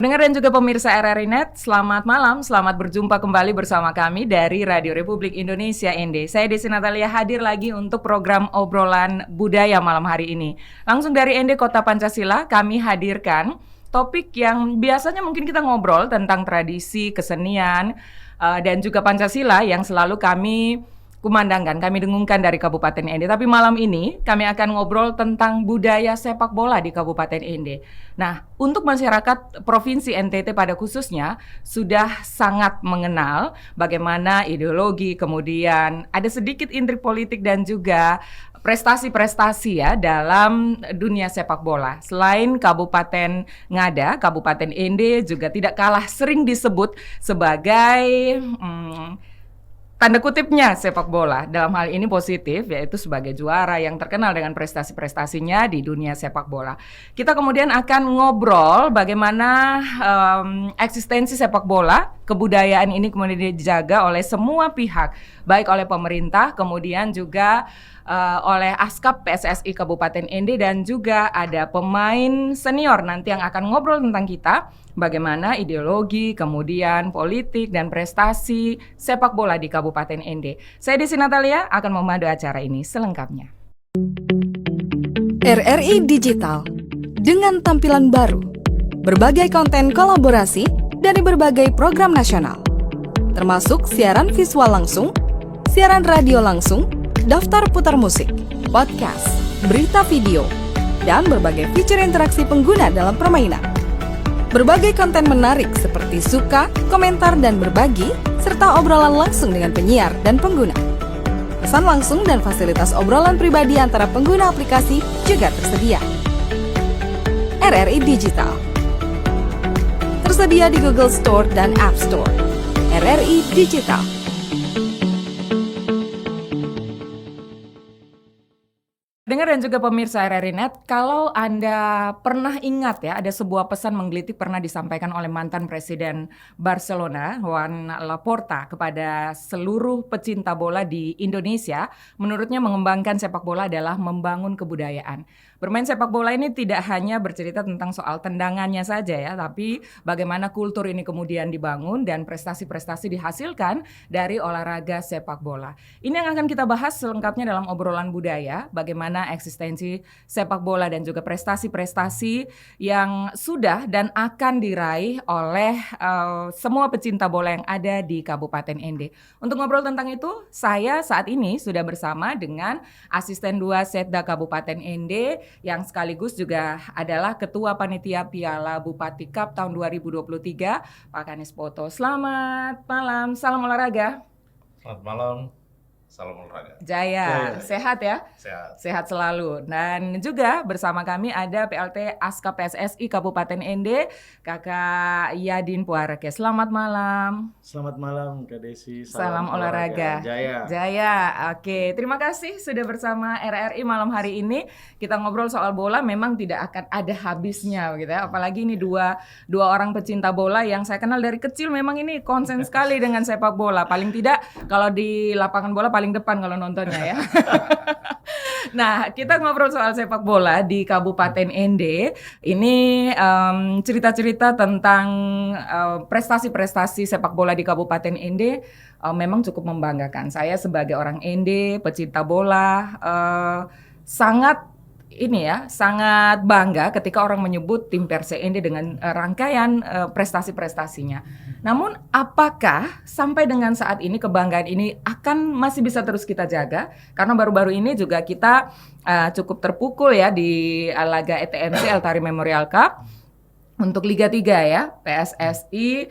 Pendengar dan juga pemirsa RRI Net, selamat malam, selamat berjumpa kembali bersama kami dari Radio Republik Indonesia ND. Saya Desi Natalia hadir lagi untuk program obrolan budaya malam hari ini. Langsung dari ND Kota Pancasila, kami hadirkan topik yang biasanya mungkin kita ngobrol tentang tradisi, kesenian, dan juga Pancasila yang selalu kami kumandangkan, kami dengungkan dari Kabupaten ND. Tapi malam ini kami akan ngobrol tentang budaya sepak bola di Kabupaten ND. Nah, untuk masyarakat Provinsi NTT pada khususnya sudah sangat mengenal bagaimana ideologi, kemudian ada sedikit intrik politik dan juga prestasi-prestasi ya dalam dunia sepak bola. Selain Kabupaten Ngada, Kabupaten ND juga tidak kalah sering disebut sebagai tanda kutipnya sepak bola, dalam hal ini positif, yaitu sebagai juara yang terkenal dengan prestasi-prestasinya di dunia sepak bola. Kita kemudian akan ngobrol bagaimana eksistensi sepak bola, kebudayaan ini kemudian dijaga oleh semua pihak, baik oleh pemerintah, kemudian juga oleh Askap PSSI Kabupaten ND, dan juga ada pemain senior nanti yang akan ngobrol tentang kita, bagaimana ideologi, kemudian politik dan prestasi sepak bola di Kabupaten ND. Saya Desi Natalia akan memandu acara ini selengkapnya. RRI Digital dengan tampilan baru, berbagai konten kolaborasi dari berbagai program nasional, termasuk siaran visual langsung, siaran radio langsung, daftar putar musik, podcast, berita video, dan berbagai fitur interaksi pengguna dalam permainan. Berbagai konten menarik seperti suka, komentar, dan berbagi, serta obrolan langsung dengan penyiar dan pengguna. Pesan langsung dan fasilitas obrolan pribadi antara pengguna aplikasi juga tersedia. RRI Digital tersedia di Google Store dan App Store. RRI Digital. Dengar dan juga pemirsa RRI Net, kalau Anda pernah ingat ya, ada sebuah pesan menggelitik pernah disampaikan oleh mantan Presiden Barcelona, Joan Laporta, kepada seluruh pecinta bola di Indonesia. Menurutnya mengembangkan sepak bola adalah membangun kebudayaan. Bermain sepak bola ini tidak hanya bercerita tentang soal tendangannya saja ya, tapi bagaimana kultur ini kemudian dibangun dan prestasi-prestasi dihasilkan dari olahraga sepak bola. Ini yang akan kita bahas selengkapnya dalam obrolan budaya, bagaimana eksistensi sepak bola dan juga prestasi-prestasi yang sudah dan akan diraih oleh semua pecinta bola yang ada di Kabupaten ND. Untuk ngobrol tentang itu, saya saat ini sudah bersama dengan Asisten 2 Setda Kabupaten ND yang sekaligus juga adalah Ketua Panitia Piala Bupati Cup tahun 2023, Pak Kanis Poto. Selamat malam, salam olahraga. Selamat malam. Salam olahraga. Jaya, sehat ya? Sehat selalu. Dan juga bersama kami ada PLT Askap PSSI Kabupaten ND, Kakak Yadin Puareke. Selamat malam. Selamat malam Kak Desi. Salam olahraga. Jaya. Oke, terima kasih sudah bersama RRI malam hari ini. Kita ngobrol soal bola memang tidak akan ada habisnya gitu ya. Apalagi ini dua orang pecinta bola yang saya kenal dari kecil, memang ini konsen sekali dengan sepak bola. Paling tidak kalau di lapangan bola paling depan kalau nontonnya ya. Nah, kita ngobrol soal sepak bola di Kabupaten ND. Ini cerita-cerita tentang prestasi-prestasi sepak bola di Kabupaten ND memang cukup membanggakan. Saya sebagai orang ND, pecinta bola, sangat bangga ketika orang menyebut tim Perse ND dengan rangkaian prestasi-prestasinya. Namun apakah sampai dengan saat ini kebanggaan ini akan masih bisa terus kita jaga? Karena baru-baru ini juga kita cukup terpukul ya di laga ETMC Eltari Memorial Cup. Untuk Liga 3 ya, PSSI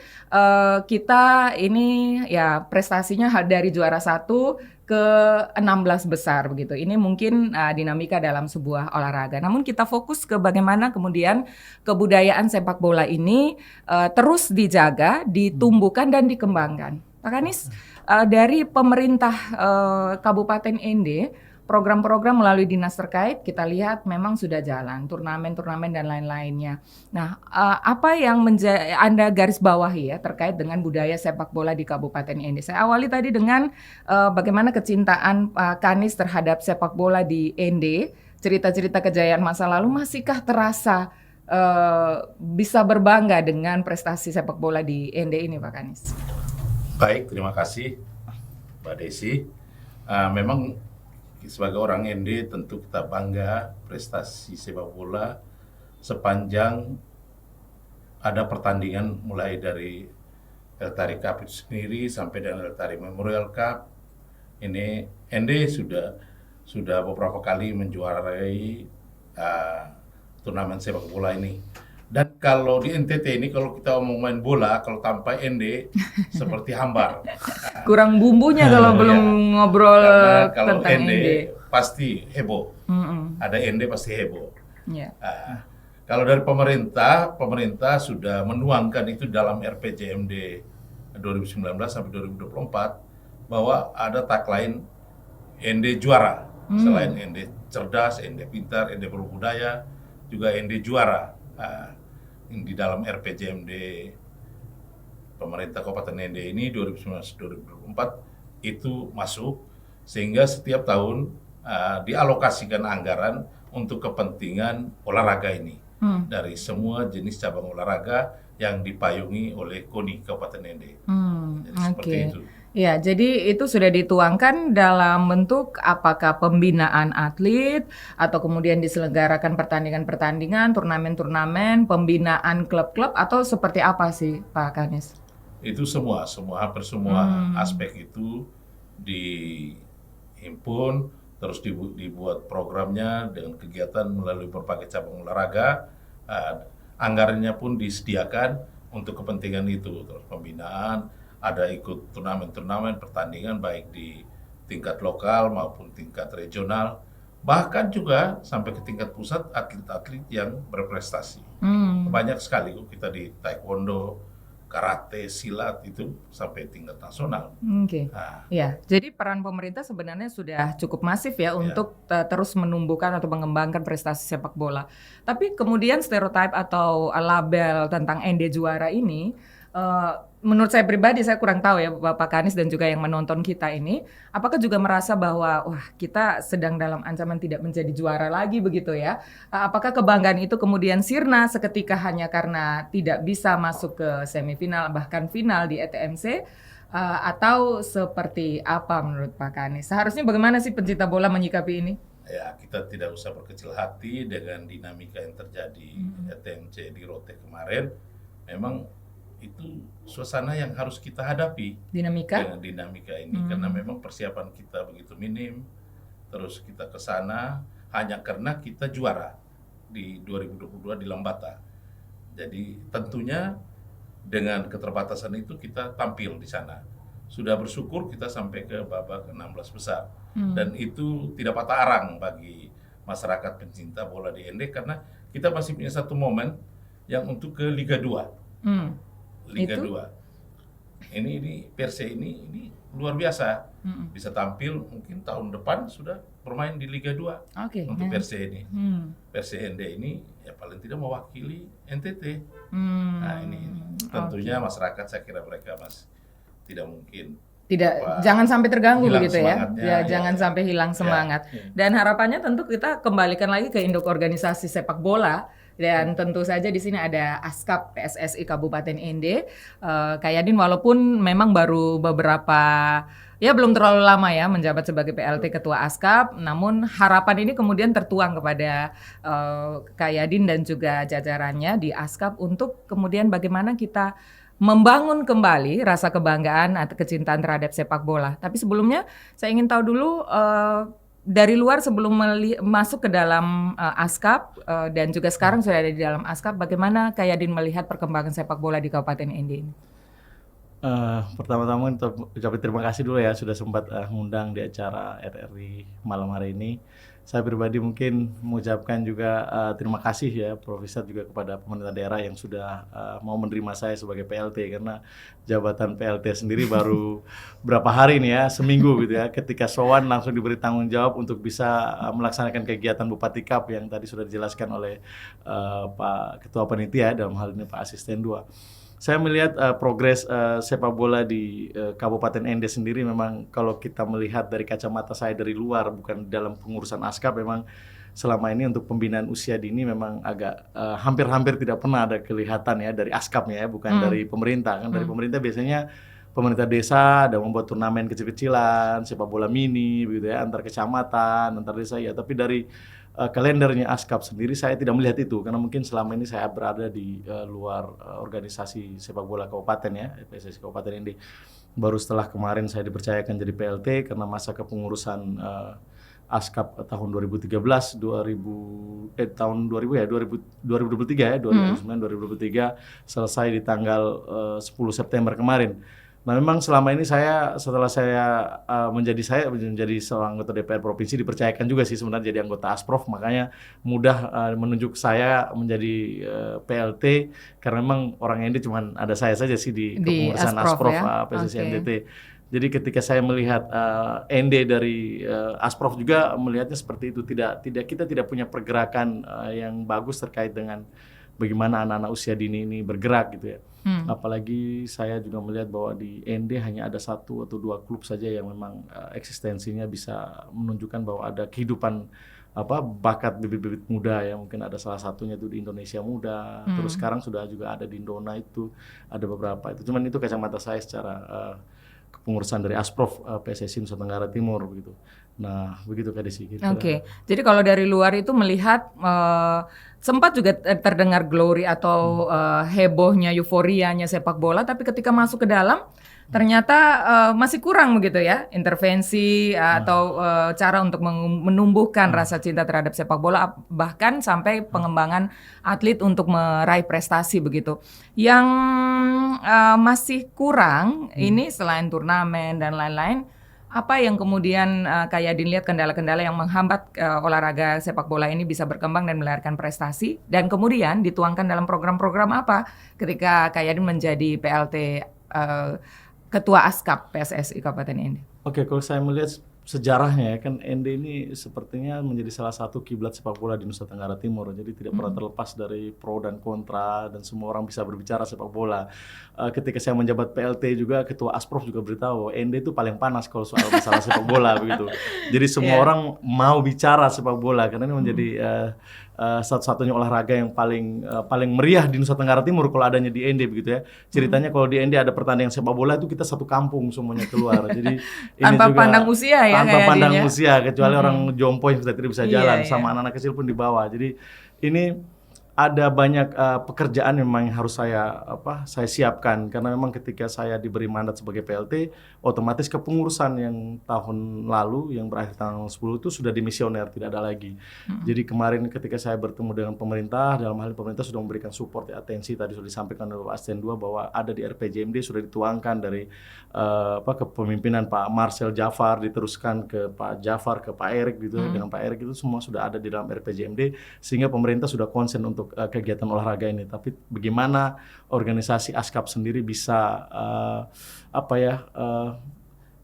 kita ini ya prestasinya dari juara 1 ke 16 besar begitu. Ini mungkin dinamika dalam sebuah olahraga. Namun kita fokus ke bagaimana kemudian kebudayaan sepak bola ini terus dijaga, ditumbuhkan dan dikembangkan. Pak Kanis, dari pemerintah Kabupaten ND, program-program melalui dinas terkait kita lihat memang sudah jalan, turnamen-turnamen dan lain-lainnya. Nah, apa yang Anda garis bawahi ya terkait dengan budaya sepak bola di Kabupaten ND? Saya awali tadi dengan bagaimana kecintaan Pak Kanis terhadap sepak bola di ND, cerita-cerita kejayaan masa lalu masihkah terasa bisa berbangga dengan prestasi sepak bola di ND ini, Pak Kanis? Baik, terima kasih Mbak Desi. Memang sebagai orang ND tentu kita bangga prestasi sepak bola sepanjang ada pertandingan mulai dari El Tariq Cup itu sendiri sampai dengan El Tariq Memorial Cup. Ini ND sudah beberapa kali menjuarai turnamen sepak bola ini. Dan kalau di NTT ini kalau kita mau main bola kalau tanpa ND seperti hambar. Kurang bumbunya kalau belum ngobrol Karena kalau tentang ND ND. pasti heboh. Mm-mm. Ada ND pasti heboh. Ya. Kalau dari pemerintah sudah menuangkan itu dalam RPJMD 2019 sampai 2024 bahwa ada tagline ND juara. Selain ND cerdas, ND pintar, ND berbudaya, juga ND juara. Di dalam RPJMD pemerintah Kabupaten ND ini 2019-2024 itu masuk, sehingga setiap tahun dialokasikan anggaran untuk kepentingan olahraga ini dari semua jenis cabang olahraga yang dipayungi oleh KONI Kabupaten ND. Jadi seperti itu. Ya, jadi itu sudah dituangkan dalam bentuk apakah pembinaan atlet atau kemudian diselenggarakan pertandingan-pertandingan, turnamen-turnamen, pembinaan klub-klub atau seperti apa sih, Pak Kanis? Itu hampir semua aspek itu dihimpun, terus dibuat programnya dengan kegiatan melalui berbagai cabang olahraga. Anggarannya pun disediakan untuk kepentingan itu, terus pembinaan, ada ikut turnamen-turnamen pertandingan baik di tingkat lokal maupun tingkat regional, bahkan juga sampai ke tingkat pusat atlet-atlet yang berprestasi. Banyak sekali kita di taekwondo, karate, silat itu sampai tingkat nasional. Ya, jadi peran pemerintah sebenarnya sudah cukup masif ya untuk terus menumbuhkan atau mengembangkan prestasi sepak bola. Tapi kemudian stereotip atau label tentang ND juara ini, menurut saya pribadi, saya kurang tahu ya Bapak Kanis dan juga yang menonton kita ini, apakah juga merasa bahwa wah kita sedang dalam ancaman tidak menjadi juara lagi begitu ya? Apakah kebanggaan itu kemudian sirna seketika hanya karena tidak bisa masuk ke semifinal bahkan final di ETMC? Atau seperti apa menurut Pak Kanis? Seharusnya bagaimana sih pencinta bola menyikapi ini? Ya, kita tidak usah berkecil hati dengan dinamika yang terjadi ETMC di Rote kemarin. Memang itu suasana yang harus kita hadapi dengan dinamika ini, karena memang persiapan kita begitu minim. Terus kita ke sana hanya karena kita juara di 2022 di Lambata. Jadi tentunya dengan keterbatasan itu kita tampil di sana. Sudah bersyukur kita sampai ke babak 16 besar. Dan itu tidak patah arang bagi masyarakat pencinta bola di ND, karena kita masih punya satu momen yang untuk ke Liga 2. Liga 2. Ini Perse ini luar biasa. Bisa tampil mungkin tahun depan sudah bermain di Liga 2 untuk Perse ini. Perse ND ini ya paling tidak mewakili NTT. Nah, ini tentunya masyarakat, saya kira mereka tidak mungkin jangan sampai terganggu begitu ya. Jangan sampai hilang semangat. Dan harapannya tentu kita kembalikan lagi ke induk organisasi sepak bola. Dan tentu saja di sini ada ASKAP PSSI Kabupaten ND. Kak Yadin walaupun memang baru beberapa, ya belum terlalu lama ya menjabat sebagai PLT Ketua ASKAP, namun harapan ini kemudian tertuang kepada Kak Yadin dan juga jajarannya di ASKAP untuk kemudian bagaimana kita membangun kembali rasa kebanggaan atau kecintaan terhadap sepak bola. Tapi sebelumnya saya ingin tahu dulu dari luar sebelum masuk ke dalam ASKAP dan juga sekarang sudah ada di dalam ASKAP, bagaimana Kak Yadin melihat perkembangan sepak bola di Kabupaten ND ini? Pertama-tama ucapin terima kasih dulu ya sudah sempat ngundang di acara RRI malam hari ini. Saya pribadi mungkin mengucapkan juga terima kasih ya Profesor juga kepada pemerintah daerah yang sudah mau menerima saya sebagai PLT, karena jabatan PLT sendiri baru berapa hari nih ya, seminggu gitu ya. Ketika sowan langsung diberi tanggung jawab untuk bisa melaksanakan kegiatan Bupati Cup yang tadi sudah dijelaskan oleh Pak Ketua Panitia, dalam hal ini Pak Asisten 2. Saya melihat progres sepak bola di Kabupaten ND sendiri, memang kalau kita melihat dari kacamata saya dari luar, bukan dalam pengurusan ASKAP, memang selama ini untuk pembinaan usia dini memang agak hampir-hampir tidak pernah ada kelihatan ya dari Askapnya ya, bukan dari pemerintah. Kan dari pemerintah biasanya pemerintah desa ada membuat turnamen kecil-kecilan, sepak bola mini begitu ya, antar kecamatan, antar desa ya. Tapi dari kalendernya Askap sendiri saya tidak melihat itu, karena mungkin selama ini saya berada di luar organisasi sepak bola kabupaten ya, PSSI Kabupaten ini. Baru setelah kemarin saya dipercayakan jadi PLT karena masa kepengurusan Askap tahun 2013, tahun 2000 ya, 2023 ya, 2009-2023 selesai di tanggal 10 September kemarin. Nah memang selama ini setelah saya menjadi seorang anggota DPR Provinsi dipercayakan juga sih sebenarnya jadi anggota Asprof, makanya mudah menunjuk saya menjadi PLT karena memang orang ND cuma ada saya saja sih di kepengurusan Asprof ya? PSSI NTT. Jadi ketika saya melihat ND dari Asprof juga melihatnya seperti itu, kita tidak punya pergerakan yang bagus terkait dengan bagaimana anak-anak usia dini ini bergerak gitu ya. Apalagi saya juga melihat bahwa di ND hanya ada 1 atau 2 klub saja yang memang eksistensinya bisa menunjukkan bahwa ada kehidupan bakat bibit-bibit muda ya. Mungkin ada salah satunya itu di Indonesia Muda, terus sekarang sudah juga ada di Indona, itu ada beberapa itu. Cuman itu kacamata saya secara kepengurusan dari Asprof PSSI Nusa Tenggara Timur begitu. Nah, begitu Kak Desi. Oke. Jadi kalau dari luar itu melihat sempat juga terdengar glory atau hebohnya, euforianya sepak bola, tapi ketika masuk ke dalam ternyata masih kurang begitu ya, intervensi atau cara untuk menumbuhkan rasa cinta terhadap sepak bola, bahkan sampai pengembangan atlet untuk meraih prestasi begitu. Yang masih kurang ini selain turnamen dan lain-lain, apa yang kemudian Kak Yadin lihat kendala-kendala yang menghambat olahraga sepak bola ini bisa berkembang dan melahirkan prestasi, dan kemudian dituangkan dalam program-program apa ketika Kak Yadin menjadi PLT Ketua Askap PSSI Kabupaten ND? Oke, kalau saya melihat sejarahnya ya, kan ND ini sepertinya menjadi salah satu kiblat sepak bola di Nusa Tenggara Timur. Jadi tidak pernah terlepas dari pro dan kontra, dan semua orang bisa berbicara sepak bola. Ketika saya menjabat PLT juga, Ketua Asprof juga beritahu ND itu paling panas kalau soal masalah sepak bola begitu. Jadi semua orang mau bicara sepak bola karena ini menjadi satu-satunya olahraga yang paling meriah di Nusa Tenggara Timur kalau adanya di ND begitu ya. Ceritanya kalau di ND ada pertandingan sepak bola itu kita satu kampung semuanya keluar. Jadi ini tanpa juga pandang usia ya, tanpa pandang usia, kecuali orang jompo yang sudah tidak bisa jalan, sama anak-anak kecil pun dibawa. Jadi ini ada banyak pekerjaan memang yang harus saya siapkan, karena memang ketika saya diberi mandat sebagai PLT, otomatis kepengurusan yang tahun lalu yang berakhir tanggal 10 itu sudah dimisioner, tidak ada lagi. Jadi kemarin ketika saya bertemu dengan pemerintah, dalam hal ini pemerintah sudah memberikan support atensi, tadi sudah disampaikan oleh Pak Asisten 2 bahwa ada di RPJMD sudah dituangkan dari kepemimpinan Pak Marcel Jafar, diteruskan ke Pak Jafar, ke Pak Erik gitu, dengan Pak Erik itu semua sudah ada di dalam RPJMD, sehingga pemerintah sudah konsen untuk kegiatan olahraga ini. Tapi bagaimana organisasi Askap sendiri bisa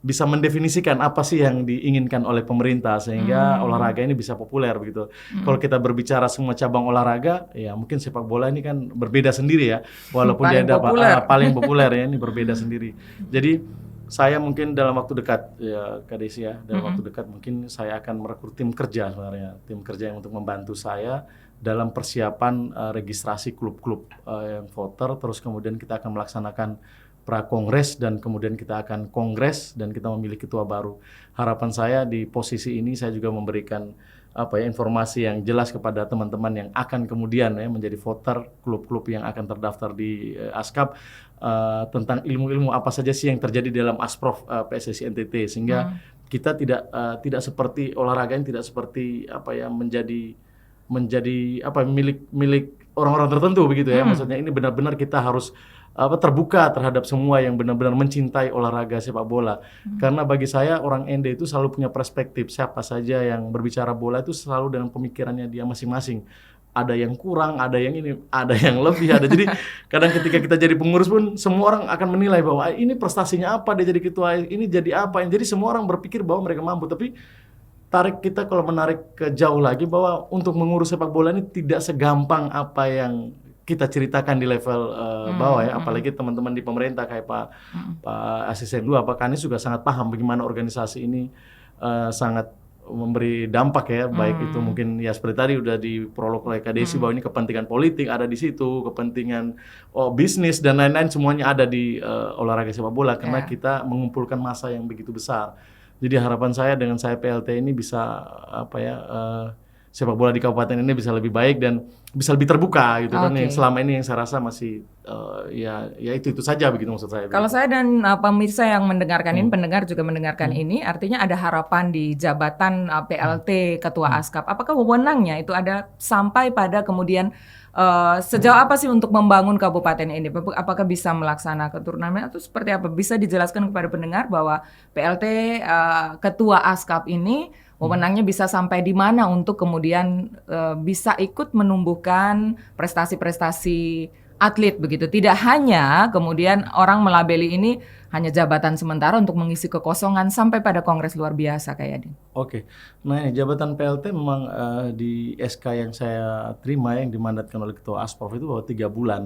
bisa mendefinisikan apa sih yang diinginkan oleh pemerintah sehingga olahraga ini bisa populer begitu. Kalau kita berbicara semua cabang olahraga, ya mungkin sepak bola ini kan berbeda sendiri ya, walaupun dia ada paling populer ya, ini berbeda sendiri. Jadi saya mungkin dalam waktu dekat ya Kak Desi ya, dalam waktu dekat mungkin saya akan merekrut tim kerja sebenarnya, tim kerja yang untuk membantu saya dalam persiapan registrasi klub-klub yang voter, terus kemudian kita akan melaksanakan pra-kongres, dan kemudian kita akan kongres dan kita memilih ketua baru. Harapan saya di posisi ini saya juga memberikan informasi yang jelas kepada teman-teman yang akan kemudian ya menjadi voter klub-klub yang akan terdaftar di Askap, tentang ilmu-ilmu apa saja sih yang terjadi dalam Asprof PSSI NTT, sehingga kita tidak seperti olahraga ini tidak seperti menjadi milik orang-orang tertentu begitu ya. Maksudnya ini benar-benar kita harus terbuka terhadap semua yang benar-benar mencintai olahraga sepak bola. Karena bagi saya orang ND itu selalu punya perspektif, siapa saja yang berbicara bola itu selalu dengan pemikirannya dia masing-masing. Ada yang kurang, ada yang ini, ada yang lebih, ada. Jadi kadang ketika kita jadi pengurus pun semua orang akan menilai bahwa ini prestasinya apa dia jadi ketua, ini jadi apa. Jadi semua orang berpikir bahwa mereka mampu, tapi kita kalau menarik ke jauh lagi bahwa untuk mengurus sepak bola ini tidak segampang apa yang kita ceritakan di level bawah ya, apalagi teman-teman di pemerintah kayak Pak Asisten 2, Pak Kanis juga sangat paham bagaimana organisasi ini sangat memberi dampak ya, baik itu mungkin ya seperti tadi udah di prolog oleh Kak Desi bahwa ini kepentingan politik ada di situ, kepentingan bisnis dan lain-lain semuanya ada di olahraga sepak bola karena kita mengumpulkan massa yang begitu besar. Jadi harapan saya dengan saya PLT ini bisa sepak bola di kabupaten ini bisa lebih baik dan bisa lebih terbuka gitu kan, yang selama ini yang saya rasa masih ya itu saja begitu maksud saya. Kalau saya dan pemirsa yang mendengarkan ini, pendengar juga mendengarkan ini, artinya ada harapan di jabatan PLT Ketua ASKAP. Apakah wewenangnya itu ada sampai pada kemudian sejauh apa sih untuk membangun kabupaten ini? Apakah bisa melaksanakan turnamen atau seperti apa? Bisa dijelaskan kepada pendengar bahwa PLT Ketua ASKAP ini wewenangnya bisa sampai di mana untuk kemudian bisa ikut menumbuhkan prestasi-prestasi atlet begitu. Tidak hanya kemudian orang melabeli ini hanya jabatan sementara untuk mengisi kekosongan sampai pada kongres luar biasa kayak Yadin. Oke, nah jabatan PLT memang di SK yang saya terima yang dimandatkan oleh Ketua Asprof itu bahwa 3 bulan.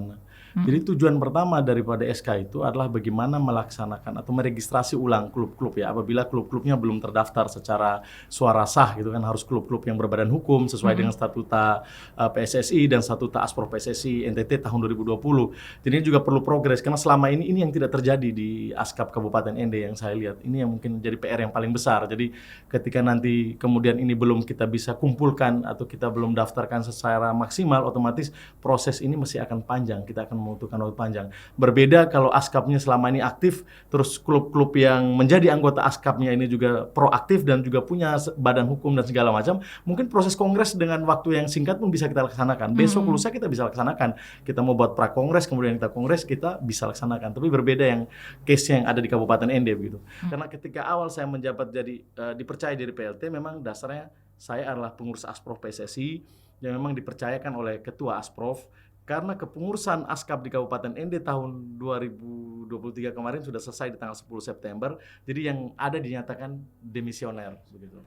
Jadi tujuan pertama daripada SK itu adalah bagaimana melaksanakan atau meregistrasi ulang klub-klub ya. Apabila klub-klubnya belum terdaftar secara suara sah gitu kan, harus klub-klub yang berbadan hukum sesuai dengan statuta PSSI dan statuta Asprof PSSI NTT tahun 2020. Jadi ini juga perlu progres karena selama ini yang tidak terjadi di ASKAP Kabupaten Ende yang saya lihat. Ini yang mungkin jadi PR yang paling besar. Jadi ketika nanti kemudian ini belum kita bisa kumpulkan atau kita belum daftarkan secara maksimal, otomatis proses ini masih akan panjang. Kita akan membutuhkan waktu panjang. Berbeda kalau ASKAP-nya selama ini aktif, terus klub-klub yang menjadi anggota ASKAP-nya ini juga proaktif dan juga punya badan hukum dan segala macam, mungkin proses kongres dengan waktu yang singkat pun bisa kita laksanakan. Besok lusa kita bisa laksanakan. Kita mau buat pra-kongres, kemudian kita kongres, kita bisa laksanakan. Tapi berbeda yang case yang ada di Kabupaten Ende begitu. Karena ketika awal saya menjabat jadi dipercaya dari PLT, memang dasarnya saya adalah pengurus Asprof PSSI yang memang dipercayakan oleh Ketua Asprof. Karena kepengurusan ASKAP di Kabupaten Ende tahun 2023 kemarin sudah selesai di tanggal 10 September, jadi yang ada dinyatakan demisioner begitu.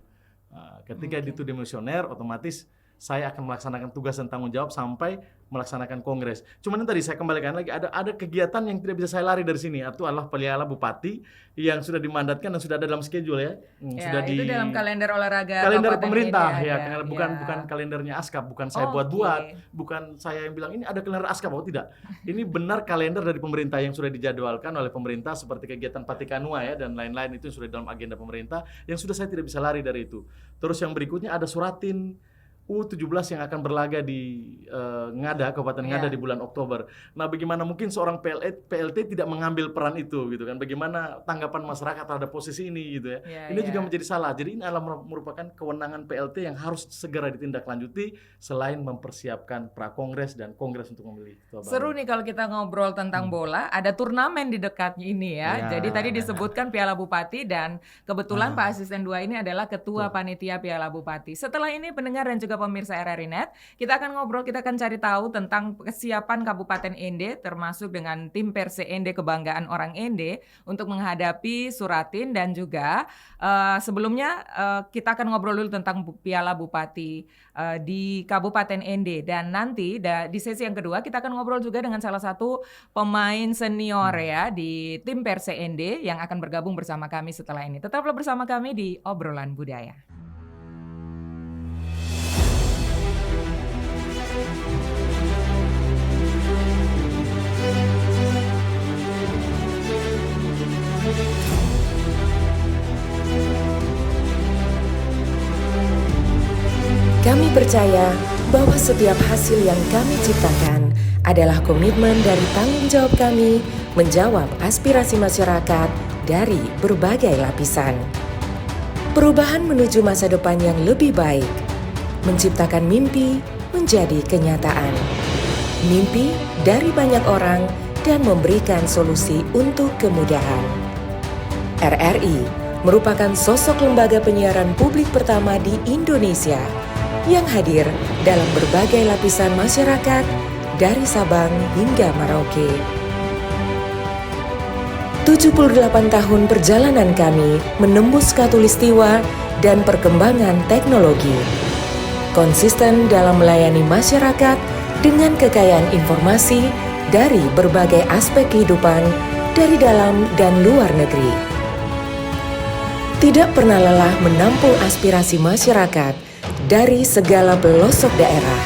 Ketika itu demisioner, otomatis saya akan melaksanakan tugas dan tanggung jawab sampai melaksanakan kongres. Cuman tadi saya kembalikan lagi, ada kegiatan yang tidak bisa saya lari dari sini. Itu adalah Piala Bupati yang sudah dimandatkan dan sudah ada dalam schedule ya. Sudah itu dalam kalender olahraga kalender Kabupaten pemerintah ini bukan kalendernya ASKAP, bukan saya buat-buat, bukan saya yang bilang ini ada kalender ASKAP, tidak. Ini benar kalender dari pemerintah yang sudah dijadwalkan oleh pemerintah seperti kegiatan Patikanua ya dan lain-lain, itu sudah dalam agenda pemerintah yang sudah saya tidak bisa lari dari itu. Terus yang berikutnya ada Suratin U17 yang akan berlaga di Ngada, Kabupaten Ngada di bulan Oktober. Nah, bagaimana mungkin seorang PLT tidak mengambil peran itu gitu kan? Bagaimana tanggapan masyarakat terhadap posisi ini gitu ya? Ini juga menjadi salah. Jadi ini adalah merupakan kewenangan PLT yang harus segera ditindaklanjuti selain mempersiapkan pra-kongres dan kongres untuk memilih ketua baru. Seru nih kalau kita ngobrol tentang bola, ada turnamen di dekatnya ini ya. Jadi tadi disebutkan Piala Bupati dan kebetulan Pak Asisten 2 ini adalah Ketua Panitia Piala Bupati. Setelah ini pendengar dan juga pemirsa RRI Net, kita akan ngobrol, kita akan cari tahu tentang kesiapan Kabupaten Ende termasuk dengan tim Perse Ende Kebanggaan Orang Ende untuk menghadapi Suratin dan juga sebelumnya kita akan ngobrol dulu tentang Piala Bupati di Kabupaten Ende dan nanti di sesi yang kedua kita akan ngobrol juga dengan salah satu pemain senior ya di tim Perse Ende yang akan bergabung bersama kami setelah ini. Tetaplah bersama kami di Obrolan Budaya. Kami percaya bahwa setiap hasil yang kami ciptakan adalah komitmen dari tanggung jawab kami menjawab aspirasi masyarakat dari berbagai lapisan. Perubahan menuju masa depan yang lebih baik, menciptakan mimpi menjadi kenyataan. Mimpi dari banyak orang dan memberikan solusi untuk kemudahan. RRI merupakan sosok lembaga penyiaran publik pertama di Indonesia yang hadir dalam berbagai lapisan masyarakat dari Sabang hingga Merauke. 78 tahun perjalanan kami menembus khatulistiwa dan perkembangan teknologi. Konsisten dalam melayani masyarakat dengan kekayaan informasi dari berbagai aspek kehidupan dari dalam dan luar negeri. tidak pernah lelah menampung aspirasi masyarakat dari segala pelosok daerah.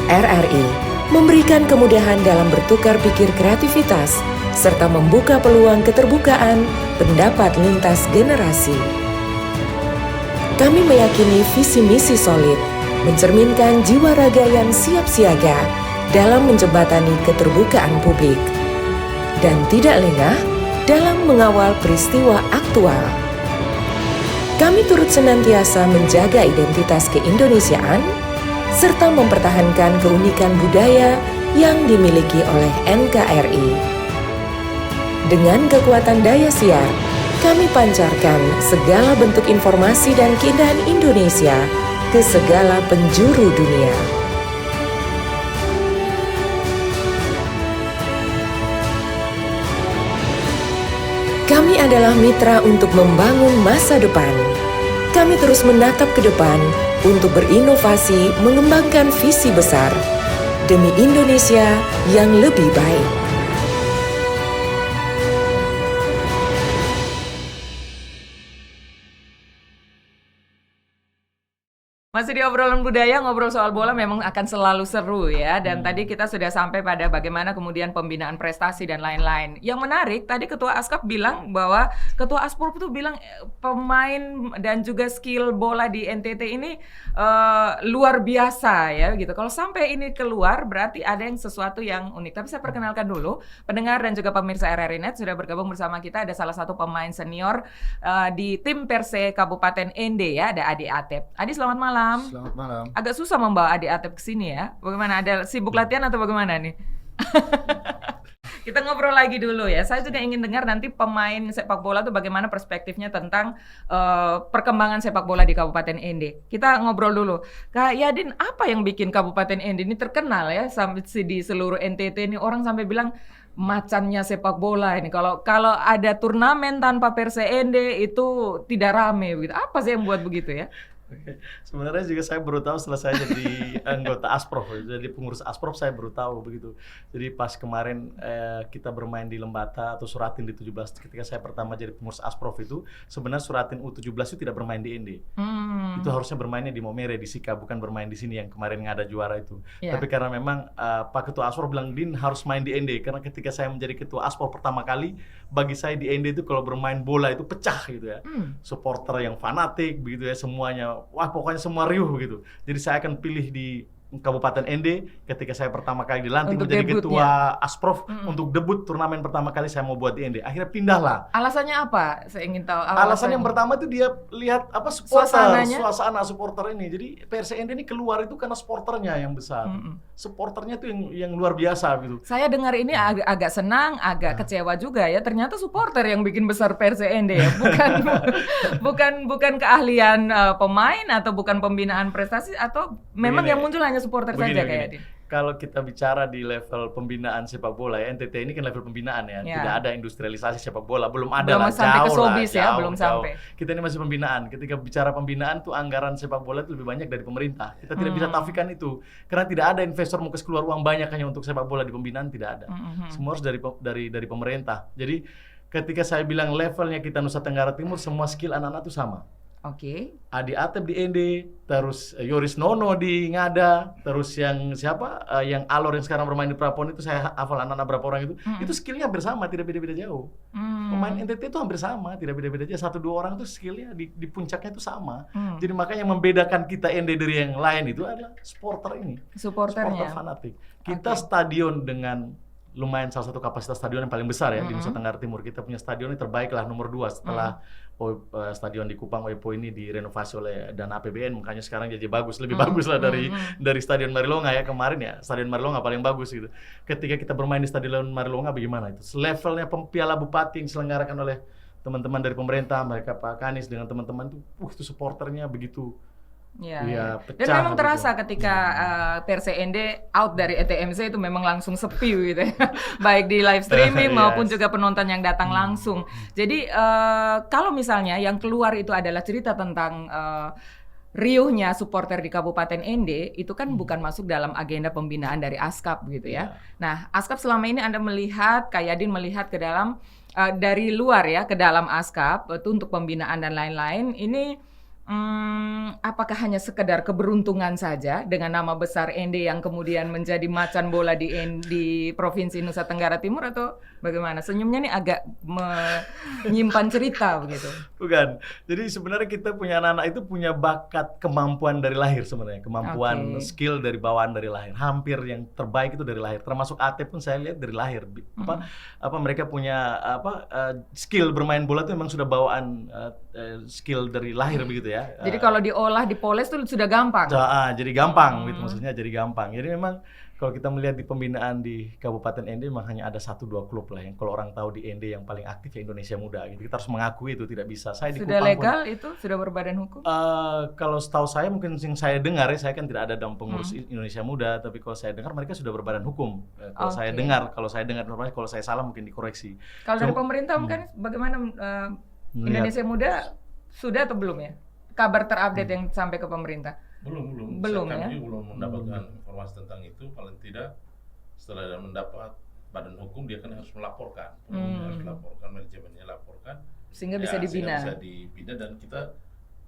RRI memberikan kemudahan dalam bertukar pikir kreativitas serta membuka peluang keterbukaan pendapat lintas generasi. Kami meyakini visi misi solid, mencerminkan jiwa raga yang siap siaga dalam menjembatani keterbukaan publik, dan tidak lengah dalam mengawal peristiwa aktual. Kami turut senantiasa menjaga identitas keindonesiaan, serta mempertahankan keunikan budaya yang dimiliki oleh NKRI. Dengan kekuatan daya siar, kami pancarkan segala bentuk informasi dan keindahan Indonesia ke segala penjuru dunia. Kami adalah mitra untuk membangun masa depan. Kami terus menatap ke depan untuk berinovasi mengembangkan visi besar demi Indonesia yang lebih baik. Masih di obrolan budaya, ngobrol soal bola memang akan selalu seru ya. Dan tadi kita sudah sampai pada bagaimana kemudian pembinaan prestasi dan lain-lain. Yang menarik, tadi Ketua Askap bilang bahwa Ketua Asprop itu bilang pemain dan juga skill bola di NTT ini luar biasa ya gitu. Kalau sampai ini keluar berarti ada yang sesuatu yang unik. Tapi saya perkenalkan dulu, pendengar dan juga pemirsa RRI Net sudah bergabung bersama kita. Ada salah satu pemain senior di tim Perse Kabupaten Ende ya, ada Adi Atep. Adi, selamat malam. Selamat malam. Agak susah membawa Adi Atep ke sini ya. Bagaimana? Ada sibuk latihan atau bagaimana nih? Kita ngobrol lagi dulu ya. Saya juga ingin dengar nanti pemain sepak bola tuh bagaimana perspektifnya tentang perkembangan sepak bola di Kabupaten Ende. Kita ngobrol dulu. Kak Yadin, apa yang bikin Kabupaten Ende ini terkenal ya sampai di seluruh NTT ini orang sampai bilang macannya sepak bola ini. Kalau ada turnamen tanpa Perse Ende itu tidak rame begitu. Apa sih yang buat begitu ya? Sebenarnya juga saya baru tahu setelah saya jadi anggota Asprof, jadi pengurus Asprof saya baru tahu begitu. Jadi pas kemarin kita bermain di Lembata atau Suratin di 17, ketika saya pertama jadi pengurus Asprof itu, sebenarnya Suratin U17 itu tidak bermain di Ende. Itu harusnya bermainnya di Momere, di Sika, bukan bermain di sini yang kemarin nggak ada juara itu. Yeah. Tapi karena memang Pak Ketua Asprof bilang, Din harus main di Ende, karena ketika saya menjadi Ketua Asprof pertama kali, bagi saya di Ende itu kalau bermain bola itu pecah gitu ya. Supporter yang fanatik begitu ya, semuanya wah pokoknya semua riuh begitu. Jadi saya akan pilih di Kabupaten Ende ketika saya pertama kali dilantik untuk menjadi Ketua Asprof untuk debut turnamen pertama kali saya mau buat di Ende. Akhirnya pindahlah. Alasannya apa? Saya ingin tahu. Alasan yang pertama itu dia lihat apa suasana supporter ini. Jadi Perse Ende ini keluar itu karena supporternya yang besar. Supporternya itu yang luar biasa gitu. Saya dengar ini agak senang, agak kecewa juga ya. Ternyata supporter yang bikin besar Perse Ende ya. Bukan keahlian pemain atau bukan pembinaan prestasi atau memang yang muncul hanya supporter saja kayak ini. Kalau kita bicara di level pembinaan sepak bola ya, NTT ini kan level pembinaan ya, tidak ada industrialisasi sepak bola, belum ada lah, jauh. Sampai. Kita ini masih pembinaan. Ketika bicara pembinaan tuh anggaran sepak bola itu lebih banyak dari pemerintah. Kita tidak bisa tafikan itu, karena tidak ada investor mau keluar uang banyak hanya untuk sepak bola di pembinaan, tidak ada. Semua harus dari pemerintah. Jadi ketika saya bilang levelnya kita Nusa Tenggara Timur, semua skill anak-anak itu sama. Oke. Adi Atep di Ende, terus Yoris Nono di Ngada, terus yang siapa? Yang Alor yang sekarang bermain di Prapon itu saya hafal anak-anak berapa orang itu. Itu skillnya hampir sama, tidak beda-beda jauh. Pemain NTT itu hampir sama, tidak beda-beda jauh. 1-2 orang itu skillnya di puncaknya itu sama. Jadi makanya yang membedakan kita Ende dari yang lain itu adalah supporter ini. Supporter fanatik. Kita stadion dengan lumayan salah satu kapasitas stadion yang paling besar ya di Nusa Tenggara Timur. Kita punya stadion yang terbaik lah, nomor 2 setelah stadion di Kupang Oepo ini direnovasi oleh dana APBN, makanya sekarang jadi bagus, lebih bagus lah dari Stadion Marilonga ya kemarin ya. Stadion Marilonga paling bagus gitu. Ketika kita bermain di Stadion Marilonga bagaimana itu? Levelnya Piala Bupati yang diselenggarakan oleh teman-teman dari pemerintah, mereka Pak Kanis dengan teman-teman itu supporternya begitu. Ya. Dan memang terasa ketika Perse Ende out dari ETMC itu memang langsung sepi gitu ya. Baik di live streaming maupun juga penonton yang datang langsung. Jadi kalau misalnya yang keluar itu adalah cerita tentang riuhnya supporter di Kabupaten Ende, itu kan bukan masuk dalam agenda pembinaan dari Askap gitu ya. Nah, Askap selama ini Anda melihat, Kak Yadin melihat ke dalam dari luar ya ke dalam ASKAP itu untuk pembinaan dan lain-lain ini apakah hanya sekedar keberuntungan saja dengan nama besar ND yang kemudian menjadi macan bola di Provinsi Nusa Tenggara Timur atau bagaimana? Senyumnya nih agak menyimpan cerita begitu. Bukan. Jadi sebenarnya kita punya anak-anak itu punya bakat kemampuan dari lahir sebenarnya. Kemampuan skill dari bawaan dari lahir. Hampir yang terbaik itu dari lahir. Termasuk AT pun saya lihat dari lahir. Apa mereka punya skill bermain bola itu memang sudah bawaan skill dari lahir begitu ya. Jadi kalau diolah, dipoles itu sudah gampang. Jadi gampang gitu maksudnya, jadi gampang. Jadi memang kalau kita melihat di pembinaan di Kabupaten ND memang hanya ada 1-2 klub lah yang kalau orang tahu di ND yang paling aktif ya Indonesia Muda gitu. Kita harus mengakui itu, tidak bisa. Saya di sudah Kupang legal pun, itu? Sudah berbadan hukum? Kalau setahu saya mungkin yang saya dengar ya, saya kan tidak ada dalam pengurus Indonesia Muda, tapi kalau saya dengar mereka sudah berbadan hukum. Kalau saya dengar informasi, kalau saya salah mungkin dikoreksi. Kalau dari pemerintah mungkin bagaimana Indonesia Muda sudah atau belum ya? Kabar terupdate yang sampai ke pemerintah? Belum ya? Kami belum mendapatkan informasi tentang itu. Paling tidak setelah mendapat badan hukum dia kan harus melaporkan, harus melaporkan, manajemennya laporkan, sehingga bisa dibina. Sehingga bisa dibina dan kita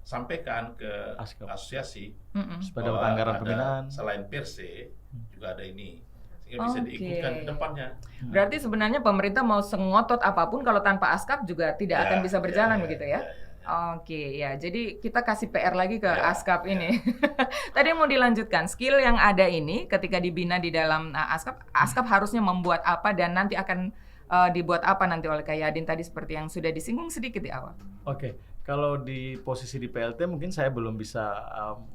sampaikan ke asosiasi supaya dapat anggaran pembinaan. Selain perse juga ada ini. Sehingga bisa diikutkan ke depannya. Berarti sebenarnya pemerintah mau sengotot apapun kalau tanpa ASKAP juga tidak akan bisa berjalan begitu ya? Oke, ya. Jadi kita kasih PR lagi ke ASKAP ini. Tadi mau dilanjutkan, skill yang ada ini ketika dibina di dalam ASKAP harusnya membuat apa dan nanti akan dibuat apa nanti oleh Kak Yadin tadi seperti yang sudah disinggung sedikit di awal. Oke. Kalau di posisi di PLT mungkin saya belum bisa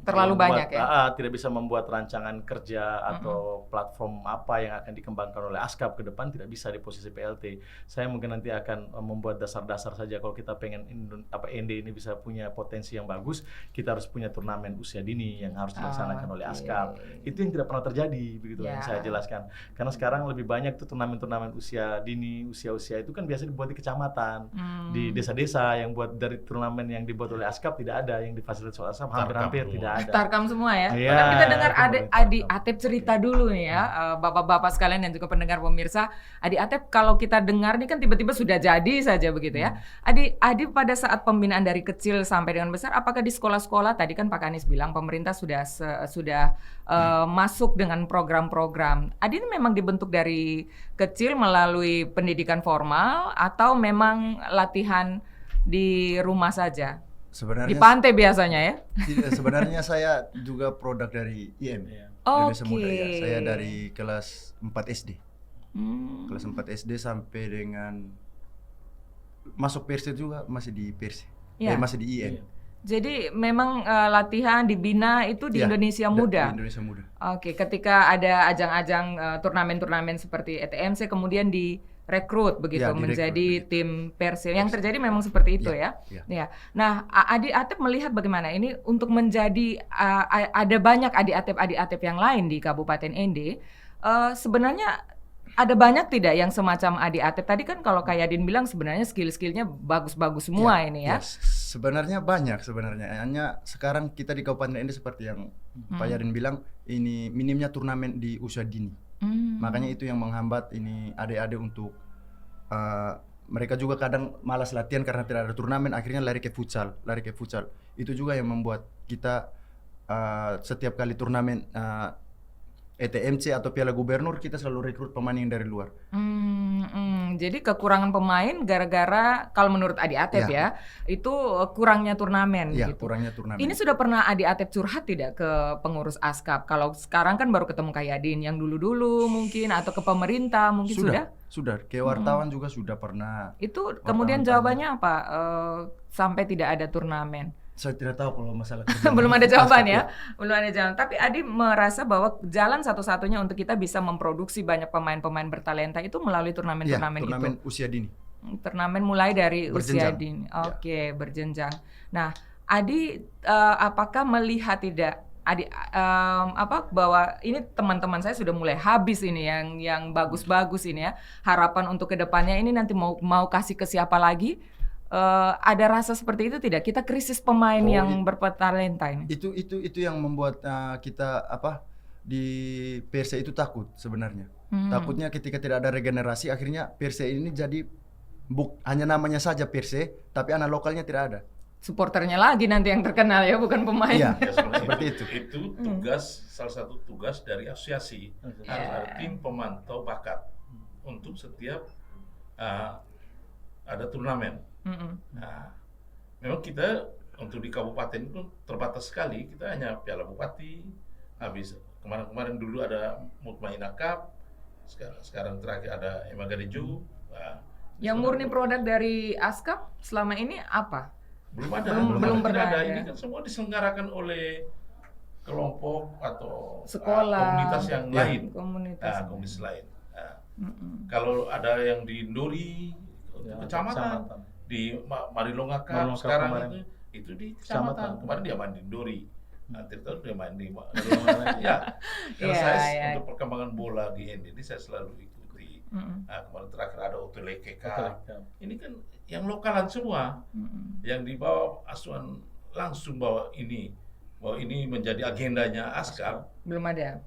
terlalu banyak ya. Tidak bisa membuat rancangan kerja atau platform apa yang akan dikembangkan oleh ASKAP ke depan, tidak bisa di posisi PLT. Saya mungkin nanti akan membuat dasar-dasar saja kalau kita pengen ND ini bisa punya potensi yang bagus, kita harus punya turnamen usia dini yang harus dilaksanakan oleh ASKAP. Itu yang tidak pernah terjadi begitu yang saya jelaskan. Karena sekarang lebih banyak tuh turnamen-turnamen usia dini, usia-usia itu kan biasa dibuat di kecamatan, di desa-desa yang buat dari turnamen yang dibuat oleh ASKAP tidak ada, yang difasilitasi oleh ASKAP hampir tidak ada. Tarkam semua ya. Iya, Bahkan kita dengar Adi Atep cerita dulu nih ya, bapak-bapak sekalian dan juga pendengar pemirsa. Adi Atep kalau kita dengar nih kan tiba-tiba sudah jadi saja begitu ya. Adi pada saat pembinaan dari kecil sampai dengan besar, apakah di sekolah-sekolah tadi kan Pak Kanis bilang pemerintah sudah masuk dengan program-program. Adi ini memang dibentuk dari kecil melalui pendidikan formal atau memang latihan di rumah saja? Sebenarnya di pantai biasanya ya? Sebenarnya saya juga produk dari IM, Indonesia Muda ya. Saya dari kelas 4 SD. Kelas 4 SD sampai dengan masuk Perse juga masih di Perse. Masih di IM. Jadi memang latihan dibina itu di Indonesia Muda. Di Indonesia Muda. Oke, ketika ada ajang-ajang turnamen-turnamen seperti ETMC kemudian direkrut begitu menjadi tim Persil. Yang terjadi memang seperti itu ya. Nah, Adi Atep melihat bagaimana ini untuk menjadi ada banyak Adi Atep yang lain di Kabupaten ND. Sebenarnya ada banyak tidak yang semacam Adi Atep? Tadi kan kalau Kak Yadin bilang sebenarnya skill-skillnya bagus-bagus semua ini ya. Sebenarnya banyak sebenarnya. Hanya sekarang kita di Kabupaten ND seperti yang Pak Yadin bilang, ini minimnya turnamen di usia dini. Makanya itu yang menghambat ini adik-adik untuk mereka juga kadang malas latihan karena tidak ada turnamen, akhirnya lari ke futsal. Itu juga yang membuat kita setiap kali turnamen ETMC atau Piala Gubernur kita selalu rekrut pemain yang dari luar. Jadi kekurangan pemain gara-gara kalau menurut Adi Atep ya itu kurangnya turnamen. Gitu. Kurangnya turnamen. Ini sudah pernah Adi Atep curhat tidak ke pengurus ASKAP? Kalau sekarang kan baru ketemu Kak Yadin, yang dulu-dulu mungkin atau ke pemerintah mungkin sudah. Ke wartawan juga sudah pernah. Itu kemudian jawabannya apa? Sampai tidak ada turnamen. Saya tidak tahu kalau masalah belum ada jawaban ya, belum ada jawaban. Tapi Adi merasa bahwa jalan satu-satunya untuk kita bisa memproduksi banyak pemain-pemain bertalenta itu melalui turnamen-turnamen itu. Turnamen usia dini. Turnamen mulai dari usia dini. Oke, berjenjang. Nah, Adi apakah melihat tidak Adi bahwa ini teman-teman saya sudah mulai habis ini yang bagus-bagus ini ya. Harapan untuk kedepannya ini nanti mau kasih ke siapa lagi? Ada rasa seperti itu tidak? Kita krisis pemain yang bertalenta ini. Itu yang membuat kita di Perse itu takut sebenarnya. Takutnya ketika tidak ada regenerasi akhirnya Perse ini jadi hanya namanya saja Perse, tapi anak lokalnya tidak ada. Supporternya lagi nanti yang terkenal ya, bukan pemain. Iya, Ya, sebenarnya seperti itu. Itu salah satu tugas dari asosiasi. Harus ada tim pemantau bakat untuk setiap ada turnamen. Nah, memang kita untuk di kabupaten itu terbatas sekali. Kita hanya Piala Bupati. Habis kemarin dulu ada Mutmainah Cup. Sekarang terakhir ada Emagadejo. Nah, Yang murni produk dari ASKAP selama ini apa? Belum pernah ada. ya. Ini kan semua diselenggarakan oleh kelompok atau Sekolah, komunitas yang lain. Komunitas Lain. Nah, kalau ada yang di Ndori, kecamatan, di Marilonga Cup sekarang kemarin. itu di kecamatan. Kemarin dia main di Ndori. Nanti tahu dia main di ya. Karena saya untuk perkembangan bola di ND saya selalu ikuti. Nah, kemarin terakhir ada Otoleke Cup. Ini kan yang lokalan semua, yang dibawa asuhan langsung bahwa ini menjadi agendanya ASKAP. Belum ada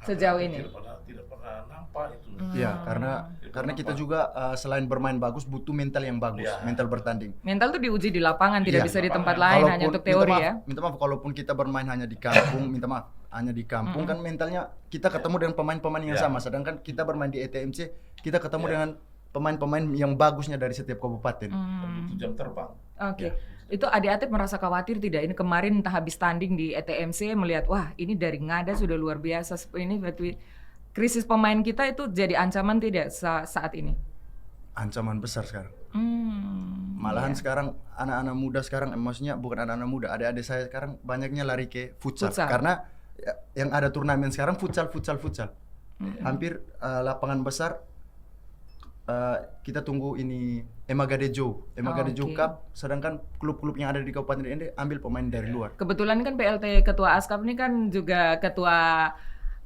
sejauh ini. Tidak pernah nampak itu. Ya, karena kita juga selain bermain bagus butuh mental yang bagus, Ya. mental bertanding. Mental tuh diuji di lapangan, tidak Iya, bisa di lapangan. tempat lain hanya untuk teori ya. Minta maaf kalaupun kita bermain hanya di kampung, hanya di kampung kan mentalnya kita ketemu dengan pemain-pemain yang Ya. sama. Sedangkan kita bermain di ETMC, kita ketemu Ya. dengan pemain-pemain yang bagusnya dari setiap kabupaten. Itu jam terbang. Oke. Ya. Itu Adik Atep merasa khawatir tidak? Ini kemarin entah habis tanding di ETMC melihat, wah ini dari Ngada sudah luar biasa. Ini berarti krisis pemain kita itu jadi ancaman tidak saat ini? Ancaman besar sekarang. Malahan sekarang anak-anak muda sekarang, maksudnya bukan anak-anak muda, adik-adik saya sekarang banyaknya lari ke futsal. Karena yang ada turnamen sekarang futsal. Hampir lapangan besar. Kita tunggu ini Emagadejo Cup, sedangkan klub-klub yang ada di Kabupaten Ende ambil pemain dari luar. Kebetulan kan PLT Ketua ASKAP ini kan juga ketua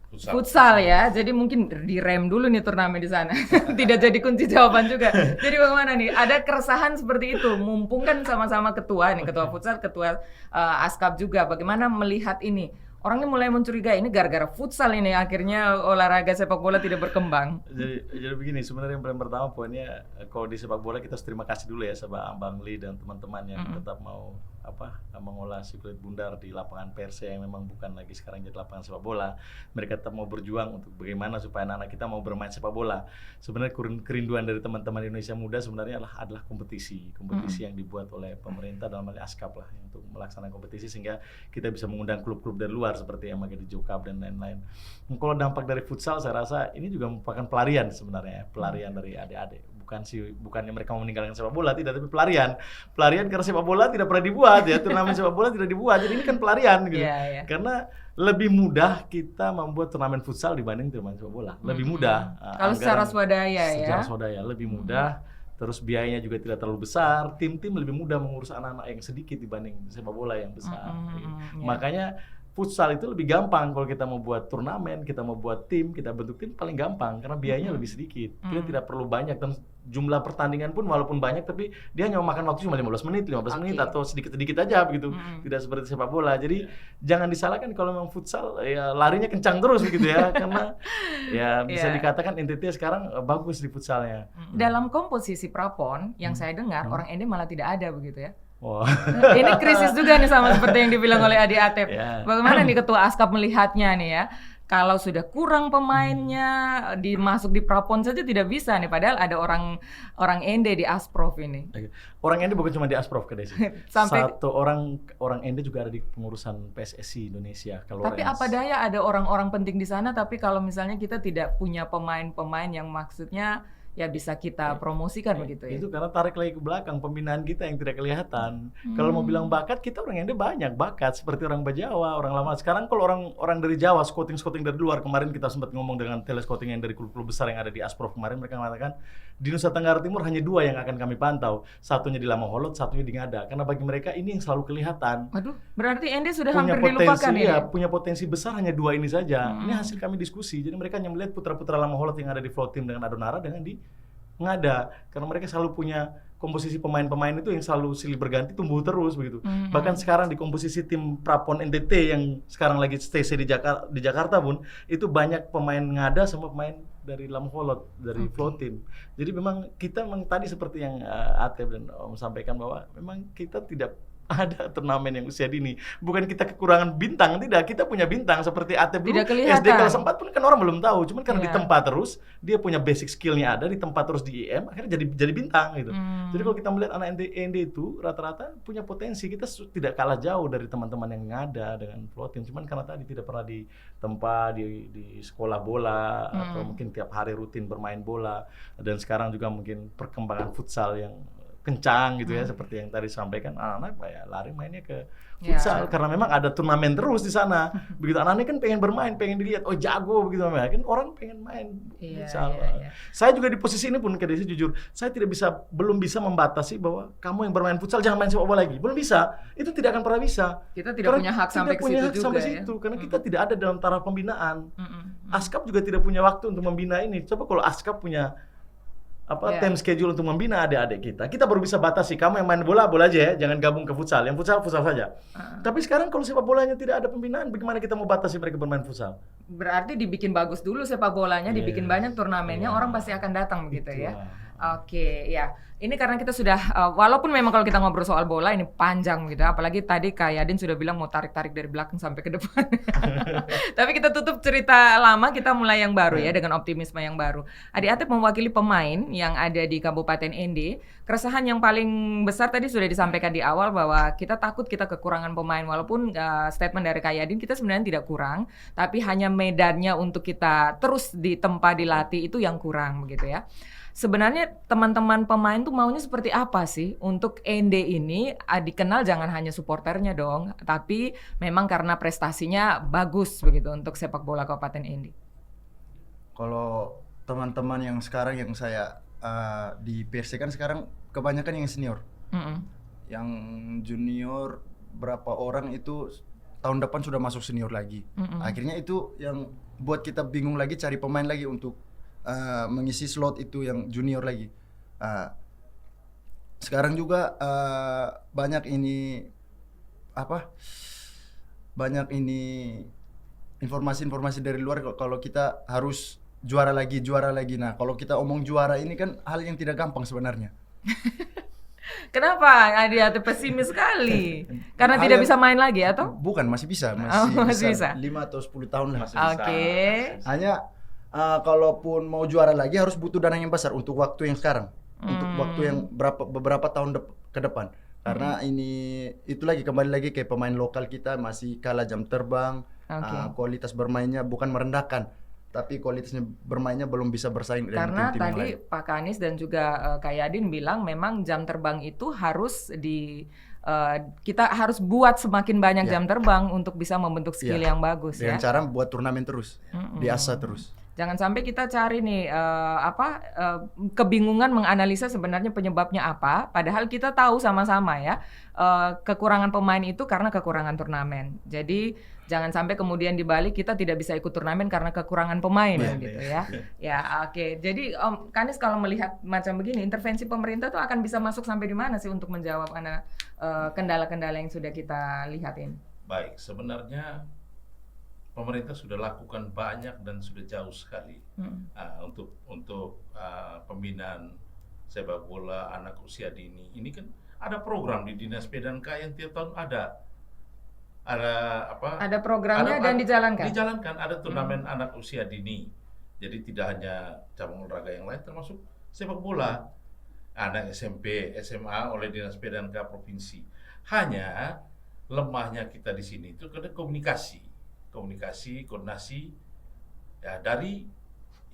futsal ya, jadi mungkin direm dulu nih turnamen di sana. Tidak jadi kunci jawaban juga. Jadi bagaimana nih? Ada keresahan seperti itu, mumpung kan sama-sama ketua nih, ketua futsal, ketua ASKAP juga. Bagaimana melihat ini? Orangnya mulai mencurigai ini gara-gara futsal ini akhirnya olahraga sepak bola tidak berkembang. Jadi begini, sebenarnya yang paling pertama poinnya kalau di sepak bola kita harus terima kasih dulu ya sama Bang Li dan teman-teman yang tetap mau mengolah si kulit bundar di lapangan Perse yang memang bukan lagi sekarang jadi lapangan sepak bola. Mereka tetap mau berjuang untuk bagaimana supaya anak-anak kita mau bermain sepak bola. Sebenarnya kerinduan dari teman-teman Indonesia muda sebenarnya adalah kompetisi yang dibuat oleh pemerintah dalam hal ASKAP lah untuk melaksanakan kompetisi sehingga kita bisa mengundang klub-klub dari luar seperti Emagadejo Cup dan lain-lain. Kalau dampak dari futsal saya rasa ini juga merupakan pelarian sebenarnya, pelarian dari adik-adik. Bukannya mereka mau meninggalkan sepak bola, tidak, tapi pelarian karena sepak bola tidak pernah dibuat ya, turnamen sepak bola tidak dibuat, jadi ini kan pelarian gitu. Karena lebih mudah kita membuat turnamen futsal dibanding turnamen sepak bola, lebih mudah. Kalau secara swadaya secara swadaya lebih mudah, terus biayanya juga tidak terlalu besar, tim-tim lebih mudah mengurus anak-anak yang sedikit dibanding sepak bola yang besar. Makanya futsal itu lebih gampang kalau kita mau buat turnamen, kita mau buat tim, kita bentuk tim paling gampang karena biayanya lebih sedikit. Kita tidak perlu banyak dan jumlah pertandingan pun walaupun banyak tapi dia hanya memakan waktu cuma 15 menit atau sedikit-sedikit aja begitu. Tidak seperti sepak bola. Jadi jangan disalahkan kalau memang futsal ya larinya kencang terus begitu ya karena ya bisa dikatakan NTT sekarang bagus di futsalnya. Dalam komposisi prapon yang saya dengar orang Ende malah tidak ada begitu ya. Wow. Ini krisis juga nih sama seperti yang dibilang oleh Adik Atep. Bagaimana nih Ketua ASKAP melihatnya nih ya? Kalau sudah kurang pemainnya, dimasuk di prapon saja tidak bisa nih. Padahal ada orang Ende di Asprof ini. Orang Ende bukan cuma di Asprof ke Desi. Satu orang Ende juga ada di pengurusan PSSI Indonesia. Tapi apa daya ada orang-orang penting di sana. Tapi kalau misalnya kita tidak punya pemain-pemain yang maksudnya ya bisa kita promosikan begitu ya. Itu karena tarik lagi ke belakang pembinaan kita yang tidak kelihatan. Kalau mau bilang bakat, kita orang Ende banyak bakat seperti orang Bajawa, orang lama. Sekarang kalau orang dari Jawa scouting dari luar, kemarin kita sempat ngomong dengan telescouting yang dari klub-klub besar yang ada di Asprof kemarin, mereka mengatakan di Nusa Tenggara Timur hanya 2 yang akan kami pantau. Satunya di Lamaholot, satunya di Ngada. Karena bagi mereka ini yang selalu kelihatan. Waduh, berarti Ende sudah hampir dilupakan ya? Punya potensi besar hanya 2 ini saja. Ini hasil kami diskusi. Jadi mereka hanya melihat putra-putra Lamaholot yang ada di flow team dengan Adonara dengan di Ngada, karena mereka selalu punya komposisi pemain-pemain itu yang selalu silih berganti tumbuh terus begitu. Bahkan sekarang di komposisi tim Prapon NTT yang sekarang lagi stay di Jakarta pun itu banyak pemain ngada sama pemain dari Lamholot, dari Flotin. Jadi memang kita memang tadi seperti yang Atep dan Om sampaikan bahwa memang kita tidak ada turnamen yang usia dini. Bukan kita kekurangan bintang, tidak. Kita punya bintang seperti Atep dulu. SD kelas 4 pun kan orang belum tahu. Cuman karena ditempa terus, dia punya basic skillnya ada, ditempa terus di IM, akhirnya jadi bintang gitu. Jadi kalau kita melihat anak ND itu rata-rata punya potensi. Kita tidak kalah jauh dari teman-teman yang ngada dengan Flotin. Cuman karena tadi tidak pernah ditempa di sekolah bola atau mungkin tiap hari rutin bermain bola. Dan sekarang juga mungkin perkembangan futsal yang kencang gitu ya, seperti yang tadi sampaikan, anak-anak ya lari mainnya ke futsal karena memang ada turnamen terus di sana. Begitu anak-anak kan pengen bermain, pengen dilihat, oh jago begitu kan orang pengen main futsal. Saya juga di posisi ini pun Desi jujur, saya belum bisa membatasi bahwa kamu yang bermain futsal jangan main sepak bola lagi. Belum bisa. Itu tidak akan pernah bisa. Kita tidak punya hak sampai ke situ juga ya. Karena kita tidak ada dalam taraf pembinaan. Askap juga tidak punya waktu untuk membina ini. Coba kalau Askap punya time schedule untuk membina adik-adik kita baru bisa batasi, kamu yang main bola aja ya, jangan gabung ke futsal, yang futsal saja. Tapi sekarang kalau sepak bolanya tidak ada pembinaan, bagaimana kita mau batasi mereka bermain futsal? Berarti dibikin bagus dulu sepak bolanya, dibikin banyak turnamennya, orang pasti akan datang begitu ya. Oke, ya. Ini karena kita sudah, walaupun memang kalau kita ngobrol soal bola ini panjang gitu, apalagi tadi Kak Yadin sudah bilang mau tarik-tarik dari belakang sampai ke depan. Tapi kita tutup cerita lama, kita mulai yang baru ya, dengan optimisme yang baru. Adik Atep mewakili pemain yang ada di Kabupaten ND. Keresahan yang paling besar tadi sudah disampaikan di awal bahwa kita takut kita kekurangan pemain, walaupun statement dari Kak Yadin kita sebenarnya tidak kurang, tapi hanya medannya untuk kita terus ditempa dilatih itu yang kurang begitu ya. Sebenarnya teman-teman pemain tuh maunya seperti apa sih untuk ND ini? Dikenal jangan hanya supporternya dong, tapi memang karena prestasinya bagus begitu untuk sepak bola Kabupaten ND. Kalau teman-teman yang sekarang yang saya di PRC kan sekarang kebanyakan yang senior. Yang junior berapa orang itu tahun depan sudah masuk senior lagi. Akhirnya itu yang buat kita bingung lagi cari pemain lagi untuk mengisi slot itu yang junior lagi. Sekarang juga banyak ini informasi-informasi dari luar kalau kita harus juara lagi. Nah, kalau kita omong juara ini kan hal yang tidak gampang sebenarnya. Kenapa Adi pesimis sekali? Karena tidak bisa main lagi atau? Bukan, masih bisa. Masih bisa. 5 atau 10 tahun lah. Oke. Hanya kalaupun mau juara lagi harus butuh dana yang besar untuk waktu yang sekarang, untuk waktu yang beberapa tahun ke depan. Karena itu kembali lagi kayak pemain lokal kita masih kalah jam terbang, kualitas bermainnya bukan merendahkan, tapi kualitasnya bermainnya belum bisa bersaing dengan tim-tim yang lain. Karena tadi Pak Kanis dan juga Kak Yadin bilang memang jam terbang itu harus kita harus buat semakin banyak jam terbang untuk bisa membentuk skill yang bagus dengan cara buat turnamen terus, diasah terus. Jangan sampai kita cari nih kebingungan menganalisa sebenarnya penyebabnya apa, padahal kita tahu sama-sama ya kekurangan pemain itu karena kekurangan turnamen. Jadi jangan sampai kemudian dibalik kita tidak bisa ikut turnamen karena kekurangan pemain gitu ya. Ya, oke. Jadi Om Kanis kalau melihat macam begini, intervensi pemerintah tuh akan bisa masuk sampai di mana sih untuk menjawab kendala-kendala yang sudah kita lihat ini? Baik, sebenarnya pemerintah sudah lakukan banyak dan sudah jauh sekali untuk pembinaan sepak bola anak usia dini. Ini kan ada program di Dinas P&K yang tiap tahun ada programnya dan dijalankan. Ada turnamen anak usia dini. Jadi tidak hanya cabang olahraga yang lain, termasuk sepak bola anak SMP, SMA oleh Dinas P&K provinsi. Hanya lemahnya kita di sini itu karena komunikasi, koordinasi ya, dari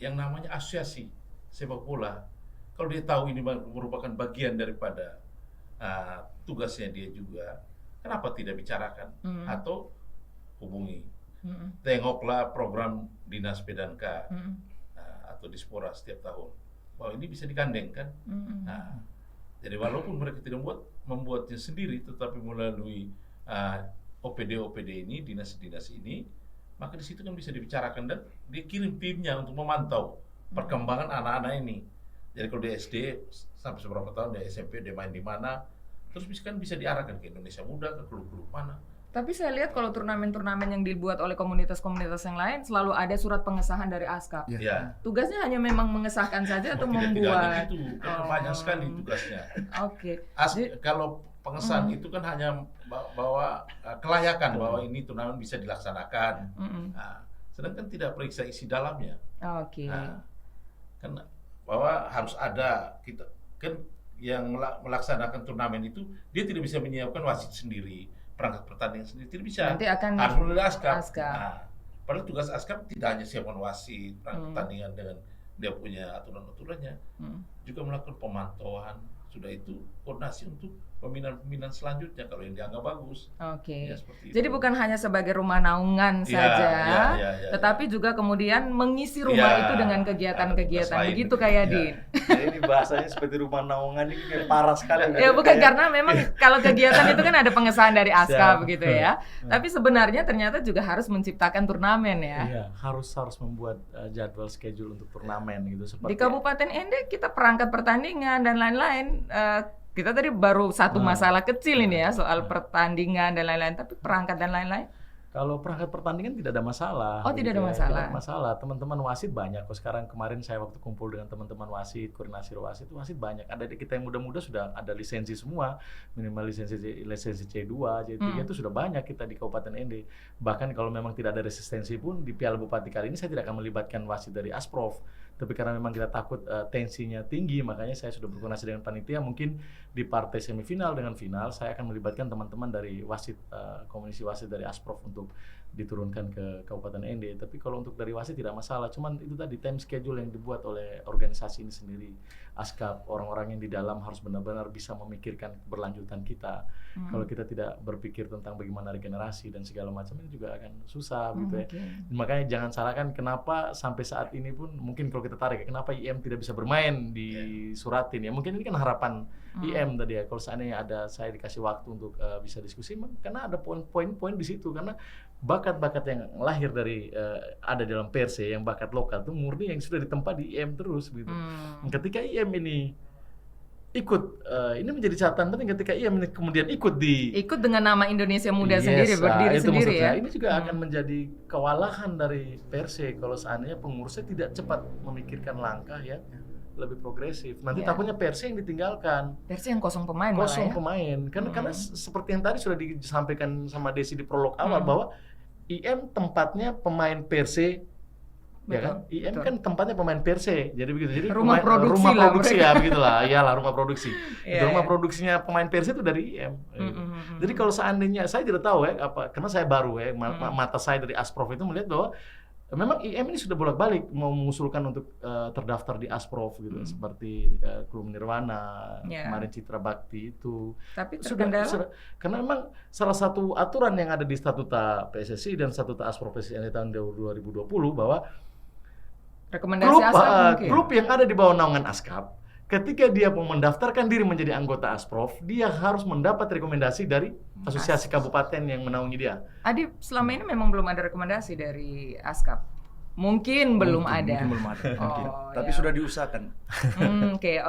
yang namanya asosiasi sepak bola. Kalau dia tahu ini merupakan bagian daripada tugasnya dia juga, kenapa tidak bicarakan atau hubungi, tengoklah program Dinas P&K atau Dispora setiap tahun bahwa ini bisa digandengkan. Jadi walaupun mereka tidak membuatnya sendiri, tetapi melalui OPD ini, dinas-dinas ini, maka di situ kan bisa dibicarakan dan dikirim timnya untuk memantau perkembangan anak-anak ini. Jadi kalau di SD sampai seberapa tahun, di SMP dia main di mana, terus bisa diarahkan ke Indonesia Muda, ke klub-klub mana. Tapi saya lihat kalau turnamen-turnamen yang dibuat oleh komunitas-komunitas yang lain selalu ada surat pengesahan dari ASKAP. Ya. Tugasnya hanya memang mengesahkan saja atau Tidak membuat? hanya itu, banyak sekali tugasnya. Oke. Kalau pengesahan itu kan hanya bahwa kelayakan bahwa ini turnamen bisa dilaksanakan. Nah, sedangkan tidak periksa isi dalamnya. Oke. Nah, kan bahwa harus ada kita kan yang melaksanakan turnamen itu dia tidak bisa menyiapkan wasit sendiri, perangkat pertandingan sendiri, tidak bisa. Nanti akan harus melalui ASKAP. ASKAP. Nah, padahal tugas ASKAP tidak hanya siapkan wasit, perangkat pertandingan dengan dia punya aturan-aturannya, juga melakukan pemantauan. Sudah itu koordinasi untuk pembinaan selanjutnya kalau yang dianggap bagus. Oke. Ya, seperti Jadi itu. bukan hanya sebagai rumah naungan Ya, saja, tetapi ya. juga kemudian mengisi rumah itu dengan kegiatan-kegiatan. lain Begitu gitu. kayak Ya. Din. Jadi ini bahasanya seperti rumah naungan ini kayak parah sekali. Ya bukan karena memang kalau kegiatan itu kan ada pengesahan dari ASKAP Siap. begitu ya. Tapi sebenarnya ternyata juga harus menciptakan turnamen ya. Iya, harus membuat jadwal schedule untuk turnamen gitu Di seperti Kabupaten Ende kita perangkat pertandingan dan lain-lain. Kita tadi baru satu masalah kecil ini ya soal pertandingan dan lain-lain. Tapi perangkat dan lain-lain. Kalau perangkat pertandingan tidak ada masalah. Oh, tidak ada ya. masalah. Tidak ada masalah. Teman-teman wasit banyak. Kok sekarang kemarin saya waktu kumpul dengan teman-teman wasit, koordinasi wasit banyak. Ada di kita yang muda-muda sudah ada lisensi semua, minimal lisensi C2, C3 itu sudah banyak kita di Kabupaten Ende. Bahkan kalau memang tidak ada resistensi pun di Piala Bupati kali ini saya tidak akan melibatkan wasit dari Asprof. Tapi karena memang kita takut tensinya tinggi, makanya saya sudah berkoordinasi dengan panitia. Mungkin di partai semifinal dengan final saya akan melibatkan teman-teman dari wasit, komisi wasit dari Asprof untuk diturunkan ke Kabupaten Ende. Tapi kalau untuk dari wasit tidak masalah. Cuman itu tadi time schedule yang dibuat oleh organisasi ini sendiri, ASKAP, orang-orang yang di dalam harus benar-benar bisa memikirkan keberlanjutan kita. Kalau kita tidak berpikir tentang bagaimana regenerasi dan segala macam, ini juga akan susah gitu ya. Makanya jangan salahkan kenapa sampai saat ini pun mungkin kalau kita tarik kenapa IM tidak bisa bermain di Suratin ya. Mungkin ini kan harapan IM tadi ya. Kalau seandainya ada saya dikasih waktu untuk bisa diskusi, karena ada poin-poin di situ, karena bakat-bakat yang lahir dari ada dalam Perse yang bakat lokal itu murni yang sudah ditempa di IM terus gitu. Ketika IM ini ikut, ini menjadi catatan penting ketika IM ini kemudian ikut dengan nama Indonesia Muda sendiri, berdiri itu sendiri ya. Ini juga akan menjadi kewalahan dari Perse kalau seandainya pengurusnya tidak cepat memikirkan langkah yang lebih progresif. Nanti takutnya Perse yang ditinggalkan. Perse yang kosong pemain pemain. Karena seperti yang tadi sudah disampaikan sama Desi di prolog awal bahwa IM tempatnya pemain Perse. Ya kan? IM kan tempatnya pemain Perse. Jadi begitu. Jadi rumah produksi ya begitulah. Iyalah rumah produksi. Rumah produksinya pemain Perse itu dari IM. Jadi kalau seandainya saya tidak tahu ya karena saya baru ya mata saya dari Asprof itu melihat bahwa memang IM ini sudah bolak-balik mau mengusulkan untuk terdaftar di Asprof gitu, seperti Klub Nirwana, kemarin Citra Bakti itu. Tapi terkendala karena memang salah satu aturan yang ada di Statuta PSSI dan Statuta Asprof PSSI tahun 2020 bahwa rekomendasi klub yang ada di bawah naungan ASKAP, ketika dia mau mendaftarkan diri menjadi anggota Asprof, dia harus mendapat rekomendasi dari asosiasi kabupaten yang menaungi dia. Adi, selama ini memang belum ada rekomendasi dari ASKAP? Mungkin belum ada. Mungkin belum ada. Tapi ya. sudah diusahakan. Oke.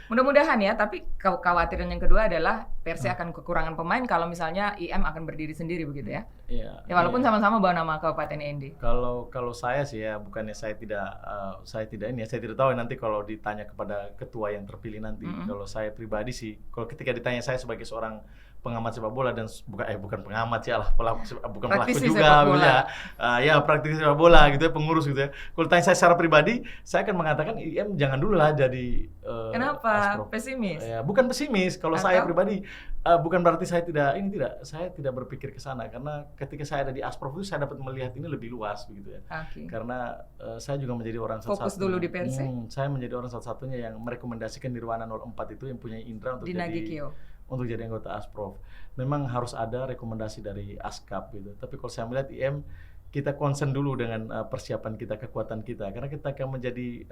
Mudah-mudahan ya, tapi kekhawatiran yang kedua adalah Perse akan kekurangan pemain kalau misalnya IM akan berdiri sendiri begitu ya. Iya. Ya walaupun sama-sama bawa nama Kabupaten Ende. Kalau saya sih ya, bukannya saya tidak tahu nanti kalau ditanya kepada ketua yang terpilih nanti. Kalau saya pribadi sih, kalau ketika ditanya saya sebagai seorang pengamat sepak bola dan bukan pengamat ya lah, bukan pelaku juga ya praktisi sepak bola gitu ya, pengurus gitu ya. Kalau tanya saya secara pribadi, saya akan mengatakan IM jangan dulu lah jadi kenapa? Asprof. Pesimis? Ya, bukan pesimis. Kalau saya pribadi bukan berarti saya tidak berpikir ke sana, karena ketika saya ada di Asprof itu saya dapat melihat ini lebih luas begitu ya. Karena saya juga menjadi orang fokus dulu di Perse. Saya menjadi orang satu-satunya yang merekomendasikan Nirwana 04 itu yang punya indra untuk jadi anggota Asprof. Memang harus ada rekomendasi dari ASKAP gitu. Tapi kalau saya melihat IM, kita concern dulu dengan persiapan kita, kekuatan kita. Karena kita akan menjadi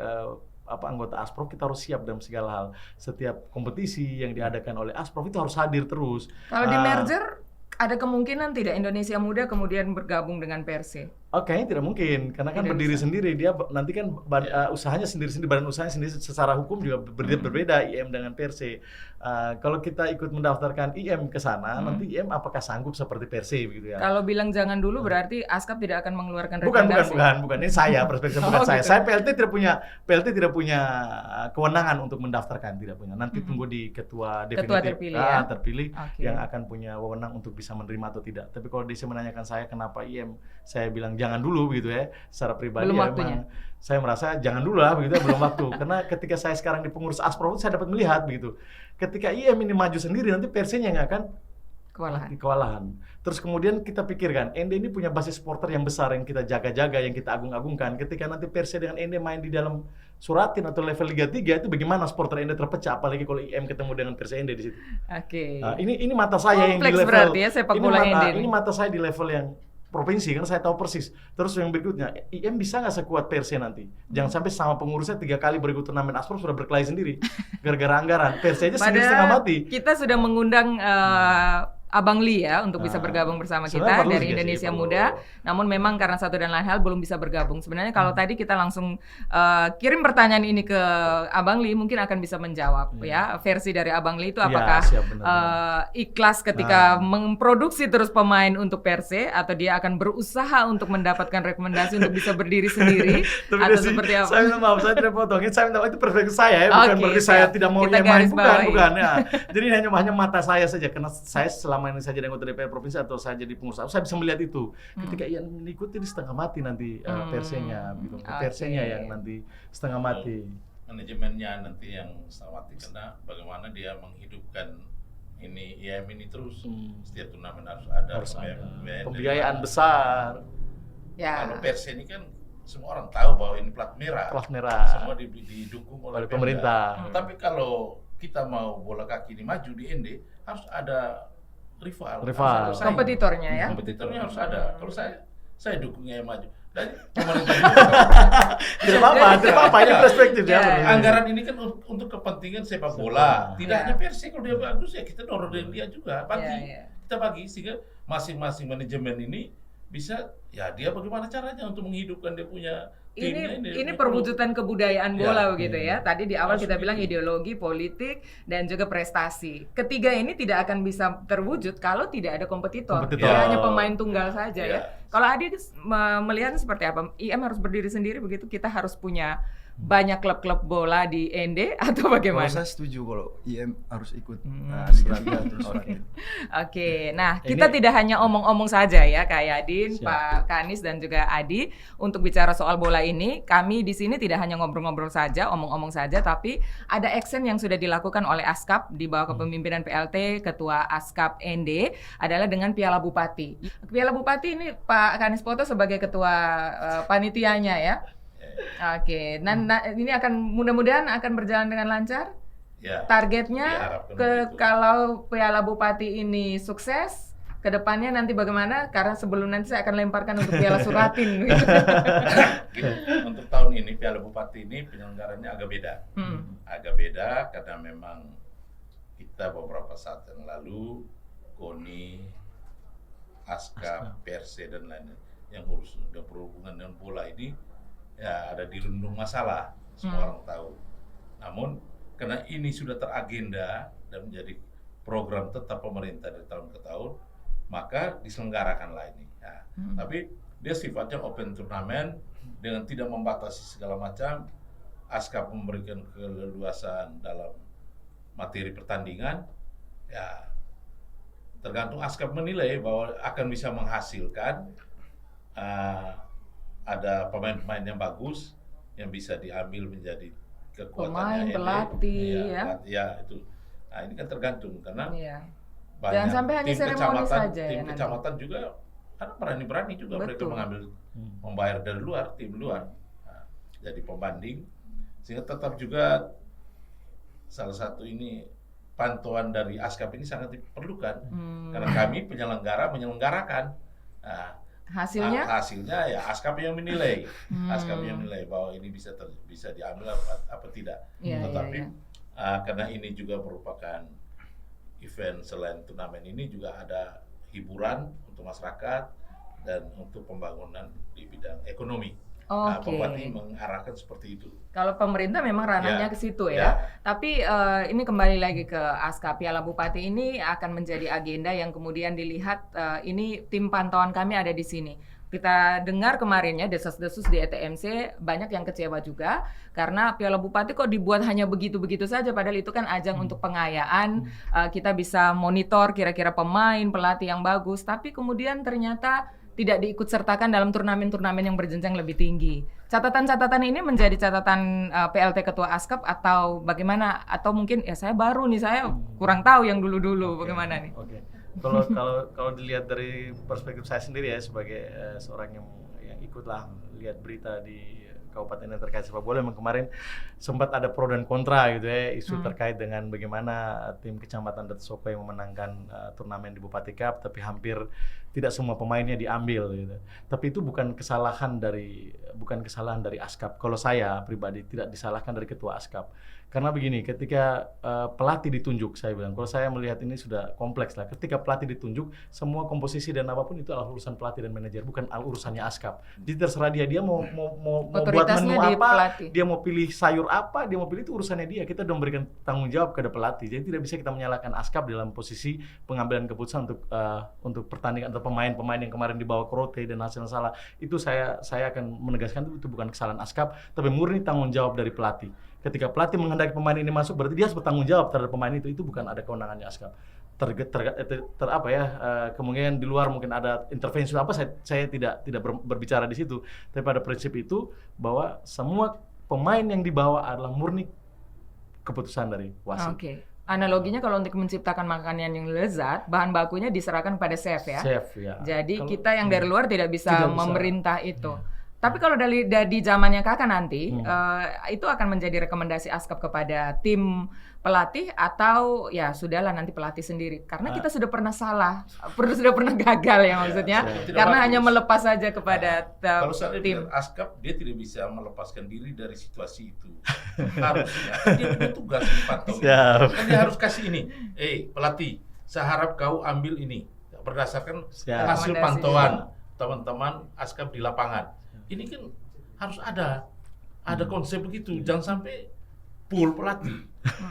anggota Asprof, kita harus siap dalam segala hal. Setiap kompetisi yang diadakan oleh Asprof itu harus hadir terus. Kalau di merger, ada kemungkinan tidak Indonesia Muda kemudian bergabung dengan Perse? Kayaknya tidak mungkin, karena kan Tidak berdiri bisa. sendiri, dia nanti kan usahanya sendiri-sendiri, badan usahanya sendiri, secara hukum juga berbeda IM dengan Perse. Kalau kita ikut mendaftarkan IM ke sana, nanti IM apakah sanggup seperti Perse begitu ya? Kalau bilang jangan dulu berarti ASKAP tidak akan mengeluarkan Bukan, rekomendasi. ini saya, perspektif bukan saya. Gitu. Saya PLT tidak punya kewenangan untuk mendaftarkan, tidak punya. Nanti tunggu di ketua definitif, terpilih ya? terpilih Oke. yang akan punya wewenang untuk bisa menerima atau tidak. Tapi kalau dia menanyakan saya kenapa IM, saya bilang jangan dulu begitu ya. Secara pribadi Belum ya waktunya. memang saya merasa jangan dulu lah begitu ya, belum waktu. Karena ketika saya sekarang di pengurus Asprov saya dapat melihat begitu. Ketika IM ini maju sendiri nanti Persenya yang akan kewalahan. Terus kemudian kita pikirkan, Ende ini punya basis supporter yang besar yang kita jaga-jaga, yang kita agung-agungkan. Ketika nanti Perse dengan Ende main di dalam Suratin atau level Liga 3 itu bagaimana supporter Ende terpecah, apalagi kalau IM ketemu dengan Perse Ende di situ. Oke. Nah, ini mata saya yang di Kompleks level berarti ya sepak bola Ende ini mata saya di level yang provinsi, karena saya tahu persis. Terus yang berikutnya, IM bisa nggak sekuat Perse nanti? Jangan sampai sama pengurusnya 3 kali berikut turnamen Asprov sudah berkelahi sendiri gara-gara anggaran. Perse aja sendiri setengah mati. Kita sudah mengundang Abang Li ya untuk bisa bergabung bersama kita sebenarnya dari Indonesia Muda. Namun memang karena satu dan lain hal belum bisa bergabung. Sebenarnya kalau tadi kita langsung kirim pertanyaan ini ke Abang Li, mungkin akan bisa menjawab ya. Versi dari Abang Li itu apakah siap, benar. ikhlas ketika memproduksi terus pemain untuk Perse, atau dia akan berusaha untuk mendapatkan rekomendasi untuk bisa berdiri sendiri atau seperti apa? Saya minta maaf, saya tidak potongin. Saya minta maaf, itu perspektif saya ya, bukan berarti saya tidak mau Kita yang main, garis bawahi. bukan ya. Jadi hanya mata saya saja, karena saya selama ini saya jadi anggota DPR provinsi atau saya jadi pengurus, saya bisa melihat itu. Ketika Ian mengikuti di setengah mati nanti Persenya, gitu. Persenya yang nanti setengah mati. Manajemennya nanti yang setengah mati, karena bagaimana dia menghidupkan ini IM ini terus. Setiap turnamen harus ada Pembiayaan besar. Ya. Kalau Perse ini kan semua orang tahu bahwa ini plat merah. Plat merah. Semua didukung oleh pemerintah. Tapi kalau kita mau bola kaki ini maju di ND, harus ada rival. Harus ada Kompetitornya ya. Kompetitornya harus ada. Kalau saya dukungnya yang maju. Dan pemerintah juga. Tidak apa-apa, ini perspektif ya. Anggaran ini kan untuk kepentingan sepak bola. Tidak hanya Perse, kalau dia bagus ya kita dorong dia juga. Kita bagi sehingga masing-masing manajemen ini bisa, ya dia bagaimana caranya untuk menghidupkan dia punya timnya ini perwujudan kebudayaan bola begitu ya. Tadi di awal kita bilang ideologi, politik, dan juga prestasi. Ketiga ini tidak akan bisa terwujud kalau tidak ada kompetitor. Hanya pemain tunggal saja ya. Kalau Adi melihat seperti apa? IM harus berdiri sendiri begitu, kita harus punya banyak klub-klub bola di ND atau bagaimana? Kalau saya setuju kalau IM harus ikut Liga 3 terus Oke, nah kita tidak hanya omong-omong saja ya Kak Yadin, Pak Kanis dan juga Adi untuk bicara soal bola ini. Kami di sini tidak hanya ngobrol-ngobrol saja, omong-omong saja, tapi ada action yang sudah dilakukan oleh ASKAP di bawah kepemimpinan PLT Ketua ASKAP ND adalah dengan Piala Bupati. Piala Bupati ini Pak Kanis Poto sebagai ketua panitianya ya. Oke, ini akan mudah-mudahan akan berjalan dengan lancar. Ya, targetnya kalau Piala Bupati ini sukses, kedepannya nanti bagaimana? Karena sebelum nanti saya akan lemparkan untuk Piala Suratin. Gitu. Untuk tahun ini Piala Bupati ini penyelenggarannya agak beda. Agak beda karena memang kita beberapa saat yang lalu KONI, ASKAP, Perse dan lainnya yang sudah berhubungan dengan bola ini ya ada dirundung masalah, semua orang tahu. Namun karena ini sudah teragenda dan menjadi program tetap pemerintah dari tahun ke tahun, maka diselenggarakanlah ini. Ya. Tapi dia sifatnya open turnamen dengan tidak membatasi segala macam. ASKAP memberikan keleluasan dalam materi pertandingan. Ya, tergantung ASKAP menilai bahwa akan bisa menghasilkan ada pemain-pemain yang bagus yang bisa diambil menjadi kekuatannya pemain, pelatih ya itu. Nah, ini kan tergantung karena banyak jangan sampai hanya seremoni saja tim kecamatan juga kan berani-berani juga mereka mengambil membayar dari luar, tim luar. Nah, jadi pembanding sehingga tetap juga salah satu ini pantauan dari ASKAP ini sangat diperlukan karena kami penyelenggara menyelenggarakan. Nah, hasilnya ya ASKAP yang menilai, ASKAP yang menilai bahwa ini bisa diambil apa tidak. Tetapi karena ini juga merupakan event selain turnamen ini juga ada hiburan untuk masyarakat dan untuk pembangunan di bidang ekonomi. Oke. Bupati mengarahkan seperti itu. Kalau pemerintah memang ranahnya ke situ ya. Ya. Tapi ini kembali lagi ke ASKAP. Piala Bupati ini akan menjadi agenda yang kemudian dilihat, ini tim pantauan kami ada di sini. Kita dengar kemarin ya, desas-desus di ETMC banyak yang kecewa juga karena Piala Bupati kok dibuat hanya begitu-begitu saja, padahal itu kan ajang untuk pengayaan, kita bisa monitor kira-kira pemain, pelatih yang bagus, tapi kemudian ternyata tidak diikutsertakan dalam turnamen-turnamen yang berjenjang lebih tinggi. Catatan-catatan ini menjadi catatan PLT Ketua ASKAP atau bagaimana? Atau mungkin ya saya baru nih, saya kurang tahu yang dulu-dulu. Bagaimana nih? Kalau dilihat dari perspektif saya sendiri ya sebagai seorang yang ikutlah lihat berita di kabupaten yang terkait sepak bola, memang kemarin sempat ada pro dan kontra gitu ya, isu terkait dengan bagaimana tim Kecamatan Datusoko yang memenangkan turnamen di Bupati Cup, tapi hampir tidak semua pemainnya diambil gitu. Tapi itu bukan kesalahan dari ASKAP. Kalau saya pribadi tidak disalahkan dari ketua ASKAP. Karena begini, ketika pelatih ditunjuk, saya bilang, kalau saya melihat ini sudah kompleks lah. Ketika pelatih ditunjuk, semua komposisi dan apapun itu adalah urusan pelatih dan manajer, bukan urusannya ASKAP. Jadi terserah dia mau buat menu apa, dia mau pilih sayur apa, dia mau pilih, itu urusannya dia. Kita sudah memberikan tanggung jawab kepada pelatih. Jadi tidak bisa kita menyalahkan ASKAP dalam posisi pengambilan keputusan untuk pertandingan atau pemain-pemain yang kemarin dibawa ke Rote dan hasilnya salah. Itu saya akan menegaskan itu bukan kesalahan ASKAP, tapi murni tanggung jawab dari pelatih. Ketika pelatih menghendaki pemain ini masuk, berarti dia harus bertanggung jawab terhadap pemain itu. Itu bukan ada kewenangannya ASKAP. Kemungkinan di luar mungkin ada intervensi apa, saya tidak berbicara di situ. Tapi pada prinsip itu bahwa semua pemain yang dibawa adalah murni keputusan dari wasit. Oke. Analoginya kalau untuk menciptakan makanan yang lezat, bahan bakunya diserahkan pada chef ya. Chef ya. Jadi kita yang dari luar tidak bisa memerintah itu. Tapi kalau dari zamannya Kakak nanti, itu akan menjadi rekomendasi ASKAP kepada tim pelatih atau ya sudahlah nanti pelatih sendiri. Karena kita sudah pernah salah, sudah pernah gagal ya maksudnya. Karena hanya melepas saja kepada kalau saya tim. ASKAP, dia tidak bisa melepaskan diri dari situasi itu. Harusnya dia punya tugas dipantau. Kan dia harus kasih ini, pelatih, saya harap kau ambil ini berdasarkan hasil pantauan teman-teman ASKAP di lapangan. Ini kan harus ada konsep begitu, jangan sampai pool pelatih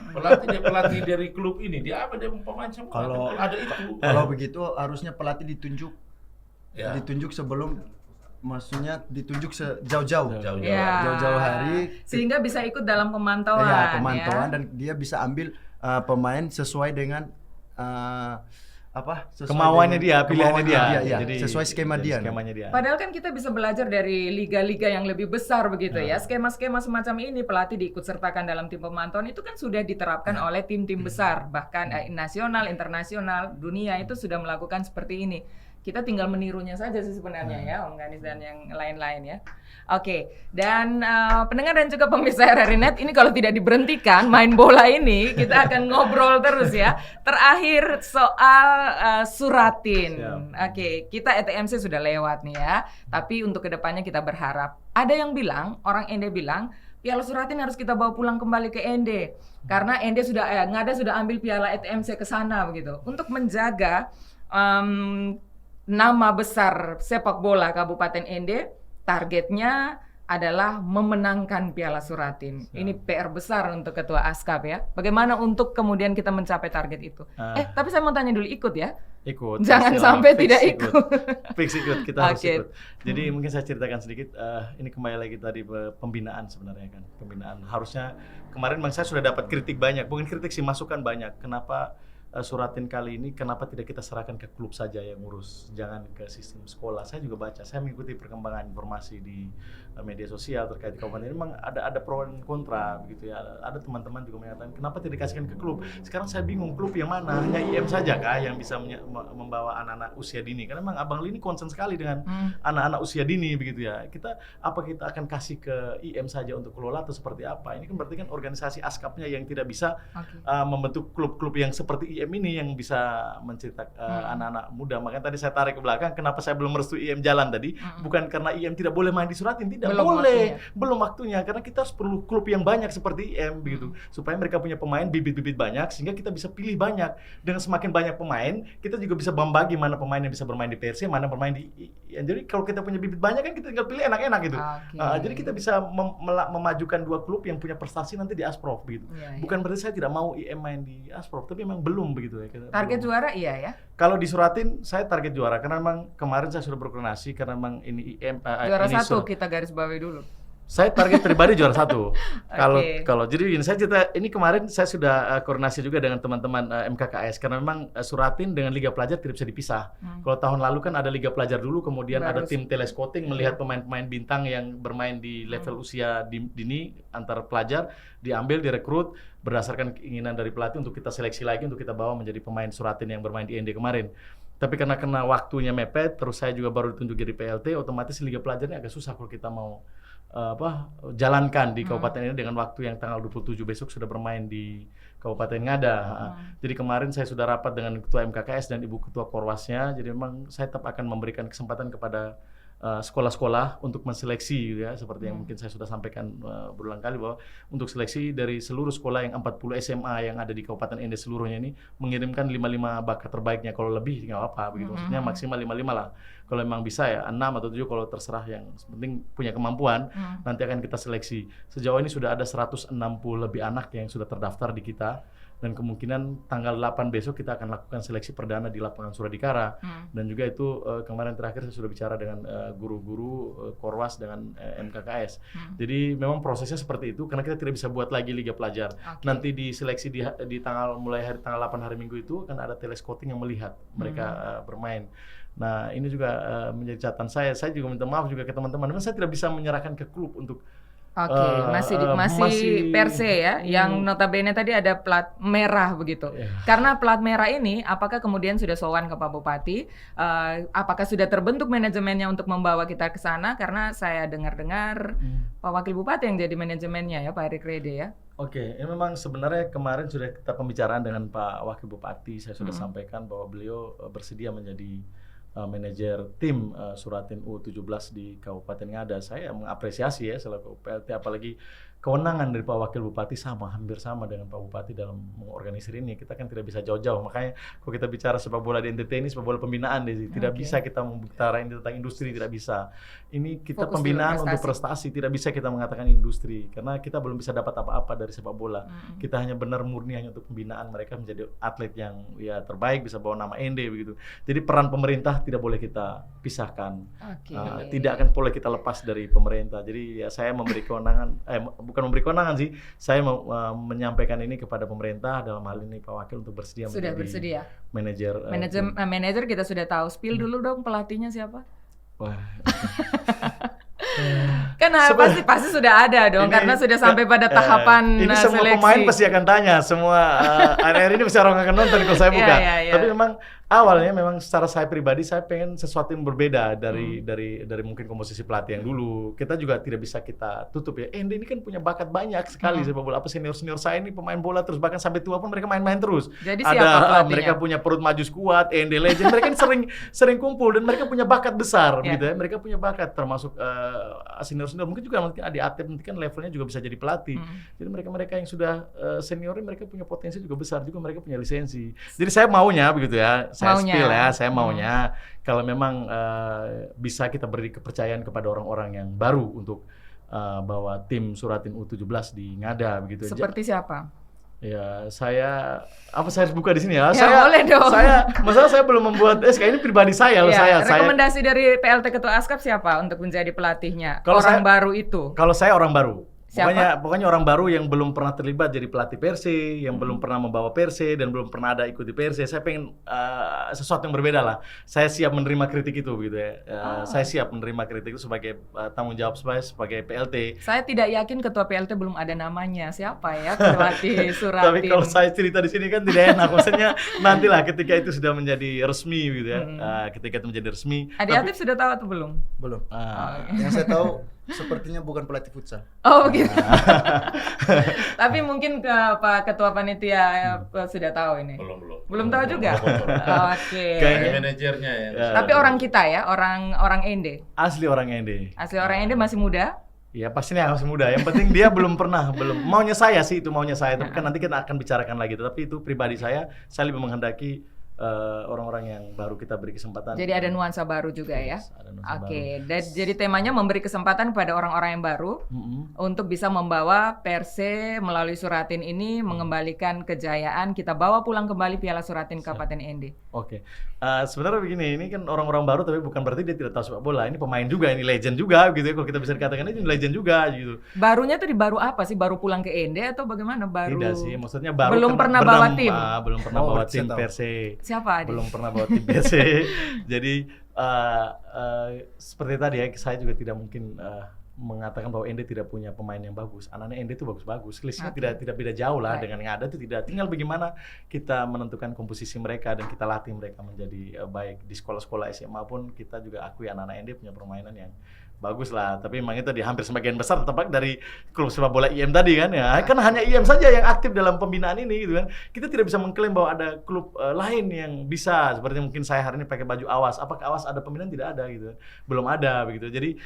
pelatih dari klub ini dia pemain semua. Kalau ada itu, kalau begitu harusnya pelatih ditunjuk sebelum, maksudnya ditunjuk jauh-jauh hari, sehingga bisa ikut dalam pemantauan. Dan dia bisa ambil pemain sesuai dengan kemauannya dia, pilihannya dia. Jadi sesuai skemanya dia. Padahal kan kita bisa belajar dari liga-liga yang lebih besar begitu ya. Skema-skema semacam ini pelatih diikutsertakan dalam tim pemantauan itu kan sudah diterapkan oleh tim-tim besar, bahkan nasional, internasional, dunia itu sudah melakukan seperti ini. Kita tinggal menirunya saja sih sebenarnya ya, Om Ganis dan yang lain-lain ya. Oke, dan pendengar dan juga pemirsa RRI Net, ini kalau tidak diberhentikan main bola ini, kita akan ngobrol terus ya. Terakhir soal Suratin. Oke, kita ETMC sudah lewat nih ya. Tapi untuk kedepannya kita berharap. Ada yang bilang, orang Ende bilang, Piala Suratin harus kita bawa pulang kembali ke Ende. Karena Ende Ngada sudah ambil Piala ETMC ke sana begitu. Untuk menjaga nama besar sepak bola Kabupaten Ende, targetnya adalah memenangkan Piala Suratin. Ini PR besar untuk Ketua ASKAP ya. Bagaimana untuk kemudian kita mencapai target itu? Tapi saya mau tanya dulu, ikut ya? Ikut. Jangan sampai tidak ikut. Fix ikut, kita harus ikut. Jadi mungkin saya ceritakan sedikit, ini kembali lagi tadi pembinaan sebenarnya kan. Pembinaan, harusnya kemarin saya sudah dapat kritik banyak, bukan kritik sih, masukan banyak. Kenapa Suratin kali ini, kenapa tidak kita serahkan ke klub saja yang ngurus, jangan ke sistem sekolah. Saya juga baca, saya mengikuti perkembangan informasi di media sosial terkait kabupaten ini. Memang ada pro dan kontra begitu ya. Ada teman-teman juga mengatakan kenapa tidak dikasihkan ke klub. Sekarang saya bingung, klub yang mana? Hanya IM saja kah yang bisa membawa anak-anak usia dini? Karena memang Abang Li ini concern sekali dengan anak-anak usia dini begitu ya. Kita akan kasih ke IM saja untuk kelola atau seperti apa? Ini kan berarti kan organisasi ASKAP-nya yang tidak bisa membentuk klub-klub yang seperti IM ini yang bisa mencetak anak-anak muda. Makanya tadi saya tarik ke belakang, kenapa saya belum merestui IM jalan tadi? Bukan karena IM tidak boleh main di Suratin, tidak. tidak Belum boleh, waktunya. belum waktunya, karena kita harus perlu klub yang banyak seperti IM begitu, supaya mereka punya pemain bibit-bibit banyak, sehingga kita bisa pilih banyak. Dengan semakin banyak pemain, kita juga bisa membagi mana pemain yang bisa bermain di PRC, mana bermain di jadi kalau kita punya bibit banyak kan kita tinggal pilih enak-enak gitu. Jadi kita bisa memajukan dua klub yang punya prestasi nanti di Asprof begitu. Bukan berarti saya tidak mau IM main di Asprof, tapi memang belum begitu ya. Target juara iya ya? Kalau disuratin saya target juara, karena memang kemarin saya sudah berkoordinasi, karena memang ini IM Juara ini 1 kita garis bawahi dulu. saya target pribadi juara 1. Oke. Kalau jadi ini saya cerita, ini kemarin saya sudah koordinasi juga dengan teman-teman MKKS, karena memang suratin dengan Liga Pelajar tidak bisa dipisah. Kalau tahun lalu kan ada Liga Pelajar dulu, kemudian ada tim telescouting melihat pemain-pemain bintang yang bermain di level usia dini antar pelajar, diambil, direkrut berdasarkan keinginan dari pelatih untuk kita seleksi lagi untuk kita bawa menjadi pemain suratin yang bermain di ND kemarin. Tapi karena waktunya mepet, terus saya juga baru ditunjuk jadi PLT, otomatis Liga Pelajarnya agak susah kalau kita mau jalankan di kabupaten ini dengan waktu yang tanggal 27 besok sudah bermain di Kabupaten Ngada. Jadi kemarin saya sudah rapat dengan Ketua MKKS dan Ibu Ketua Korwasnya, jadi memang saya tetap akan memberikan kesempatan kepada sekolah-sekolah untuk menseleksi ya, seperti yang mungkin saya sudah sampaikan berulang kali, bahwa untuk seleksi dari seluruh sekolah yang 40 SMA yang ada di Kabupaten ND seluruhnya ini mengirimkan 5 bakat terbaiknya, kalau lebih nggak apa-apa begitu, maksudnya maksimal 5 lah, kalau memang bisa ya 6 atau 7, kalau terserah, yang penting punya kemampuan. Nanti akan kita seleksi. Sejauh ini sudah ada 160 lebih anak yang sudah terdaftar di kita, dan kemungkinan tanggal 8 besok kita akan lakukan seleksi perdana di lapangan Suradikara. Dan juga itu kemarin terakhir saya sudah bicara dengan guru-guru Korwas dengan MKKS. Jadi memang prosesnya seperti itu, karena kita tidak bisa buat lagi Liga Pelajar. Nanti di seleksi di mulai tanggal 8 hari Minggu itu kan ada telescouting yang melihat mereka bermain. Nah ini juga menjadi catatan saya. Saya juga minta maaf juga ke teman-teman, memang saya tidak bisa menyerahkan ke klub untuk masih Perse ya, yang notabene tadi ada plat merah begitu. Karena plat merah ini, apakah kemudian sudah sowan ke Pak Bupati? Apakah sudah terbentuk manajemennya untuk membawa kita ke sana? Karena saya dengar-dengar Pak Wakil Bupati yang jadi manajemennya ya, Pak Erik Rede ya. Oke, ini memang sebenarnya kemarin sudah kita pembicaraan dengan Pak Wakil Bupati. Saya sudah sampaikan bahwa beliau bersedia menjadi manajer tim Suratin U17 di Kabupaten Ngada. Saya mengapresiasi ya selaku PLT, apalagi kewenangan dari Pak Wakil Bupati hampir sama dengan Pak Bupati dalam mengorganisir ini. Kita kan tidak bisa jauh-jauh, makanya kalau kita bicara sepak bola di NTT ini sepak bola pembinaan deh, tidak bisa kita membicarain tentang industri, tidak bisa. Ini kita fokus pembinaan untuk prestasi, tidak bisa kita mengatakan industri, karena kita belum bisa dapat apa-apa dari sepak bola. Kita hanya benar murni hanya untuk pembinaan mereka menjadi atlet yang ya terbaik, bisa bawa nama ND begitu. Jadi peran pemerintah tidak boleh kita pisahkan, tidak akan boleh kita lepas dari pemerintah. Jadi ya saya memberi kewenangan, bukan memberi kewenangan sih, saya menyampaikan ini kepada pemerintah, dalam hal ini Pak Wakil untuk bersedia menjadi manajer. Manajer kita sudah tahu. Spill dulu dong pelatihnya siapa? Wah. Kan pasti sudah ada dong, karena sudah sampai pada tahapan ini semua seleksi. Pemain pasti akan tanya, semua akhir ini pasti orang akan nonton kalau saya buka. Tapi memang awalnya memang secara saya pribadi saya pengen sesuatu yang berbeda dari mungkin komposisi pelatih yang dulu. Kita juga tidak bisa kita tutup ya. Ini kan punya bakat banyak sekali sepak bola. Apa senior saya ini pemain bola terus, bahkan sampai tua pun mereka main-main terus. Jadi siapa pelatihnya? Mereka punya perut maju kuat, ND Legend. Mereka sering kumpul dan mereka punya bakat besar gitu ya. Mereka punya bakat termasuk senior mungkin juga nanti di atlet nanti kan levelnya juga bisa jadi pelatih. Jadi mereka yang sudah senior mereka punya potensi juga besar, juga mereka punya lisensi. Jadi saya maunya begitu ya. Saya maunya kalau memang bisa kita beri kepercayaan kepada orang-orang yang baru untuk bawa tim Suratin U17 di Ngada begitu. Seperti siapa? Ya, saya harus buka di sini ya? Boleh dong. Masalah saya belum membuat SK, ini pribadi saya loh. Rekomendasi dari PLT Ketua Askap siapa untuk menjadi pelatihnya? Baru itu. Kalau saya orang baru. Siapa? Pokoknya orang baru yang belum pernah terlibat jadi pelatih Perse, yang belum pernah membawa Perse dan belum pernah ada ikut di Perse. Saya pengen sesuatu yang berbeda lah. Saya siap menerima kritik itu gitu ya. Saya siap menerima kritik itu sebagai tanggung jawab saya sebagai PLT. Saya tidak yakin ketua PLT belum ada namanya. Siapa ya pelatih Suratin? Tapi kalau saya cerita di sini kan tidak enak. Maksudnya nantilah ketika itu sudah menjadi resmi gitu ya. Ketika itu menjadi resmi. Adik Atif sudah tahu atau belum? Belum. Yang saya tahu Sepertinya bukan pelatih futsal. Oh begitu. Tapi mungkin Pak Ketua Panitia sudah tahu ini. Belum tahu juga. Oke. Kayak manajernya ya. Tapi orang kita ya, orang Ende. Asli orang Ende. Asli orang Ende, masih muda. Ya pastinya masih muda. Yang penting dia belum maunya saya sih, itu maunya saya. Tapi kan nanti kita akan bicarakan lagi. Tapi itu pribadi saya lebih menghendaki orang-orang yang baru kita beri kesempatan. Jadi ada nuansa baru juga ya. Oke. Jadi temanya memberi kesempatan kepada orang-orang yang baru untuk bisa membawa Perse melalui Suratin ini mengembalikan kejayaan. Kita bawa pulang kembali Piala Suratin Kabupaten Ende. Oke. Sebenarnya begini, ini kan orang-orang baru tapi bukan berarti dia tidak tahu sepak bola. Ini pemain juga, ini legend juga gitu ya. Kalau kita bisa dikatakan ini legend juga gitu. Barunya tuh baru apa sih? Baru pulang ke Ende atau bagaimana? Baru. Tidak sih, maksudnya baru belum pernah bawa tim. Belum pernah bawa tim Perse. Siapa? Belum pernah bawa tim Perse. Jadi seperti tadi ya, saya juga tidak mungkin mengatakan bahwa Ende tidak punya pemain yang bagus. Anak-anak Ende itu bagus-bagus. Listnya tidak beda jauh lah dengan yang ada, itu tidak. Tinggal bagaimana kita menentukan komposisi mereka dan kita latih mereka menjadi baik. Di sekolah-sekolah SMA pun kita juga akui anak-anak Ende punya permainan yang bagus lah. Tapi memang itu di hampir sebagian besar tetap dari klub sepak bola IM tadi kan ya. Kan hanya IM saja yang aktif dalam pembinaan ini gitu kan. Kita tidak bisa mengklaim bahwa ada klub lain yang bisa, seperti mungkin saya hari ini pakai baju Awas. Apakah Awas ada pembinaan? Tidak ada gitu. Belum ada begitu. Jadi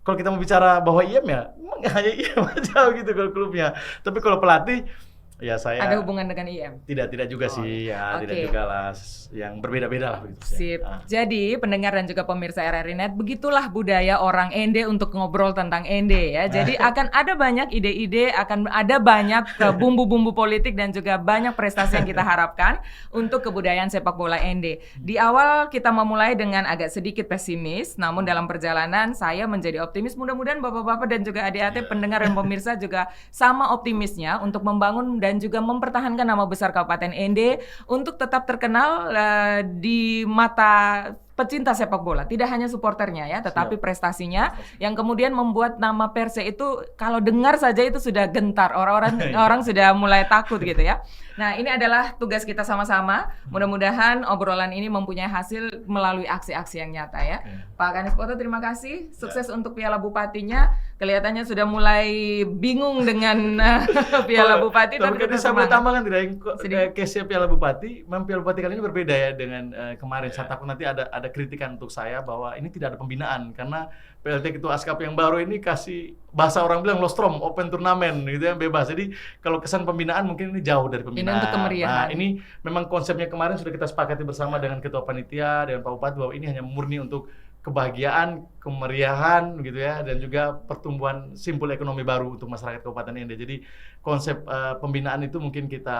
kalau kita mau bicara bahwa IM ya, memang hanya IM aja gitu kalau klubnya. Tapi kalau pelatih, ya saya ada hubungan dengan IM? Tidak juga sih, ya tidak juga lah, yang berbeda-beda lah begitu. Sip. Jadi pendengar dan juga pemirsa RRI Net, begitulah budaya orang Ende untuk ngobrol tentang Ende ya. Jadi akan ada banyak ide-ide, akan ada banyak bumbu-bumbu politik dan juga banyak prestasi yang kita harapkan untuk kebudayaan sepak bola Ende. Di awal kita memulai dengan agak sedikit pesimis, namun dalam perjalanan saya menjadi optimis. Mudah-mudahan bapak-bapak dan juga adik-adik pendengar dan pemirsa juga sama optimisnya untuk membangun dan juga mempertahankan nama besar Kabupaten Ende untuk tetap terkenal di mata pecinta sepak bola, tidak hanya supporternya ya, tetapi prestasinya yang kemudian membuat nama Perse itu kalau dengar saja itu sudah gentar, orang sudah mulai takut gitu ya. Nah, ini adalah tugas kita sama-sama. Mudah-mudahan obrolan ini mempunyai hasil melalui aksi-aksi yang nyata ya. Pak Kanispoto, terima kasih. Sukses untuk Piala Bupatinya. Kelihatannya sudah mulai bingung dengan Piala Bupati. Tapi saya mau tambahkan tidak, case Piala Bupati, memang Piala Bupati kali ini berbeda ya dengan kemarin. Saya takut nanti ada kritikan untuk saya bahwa ini tidak ada pembinaan karena PLT Ketua Askap yang baru ini kasih bahasa orang bilang lostrom, open turnamen gitu ya, bebas. Jadi kalau kesan pembinaan mungkin ini jauh dari pembinaan. Ini untuk kemeriahan. Nah, ini memang konsepnya kemarin sudah kita sepakati bersama dengan Ketua Panitia, dengan Pak Bupati bahwa ini hanya murni untuk kebahagiaan, kemeriahan gitu ya, dan juga pertumbuhan simpul ekonomi baru untuk masyarakat Kabupaten Ende. Jadi konsep pembinaan itu mungkin kita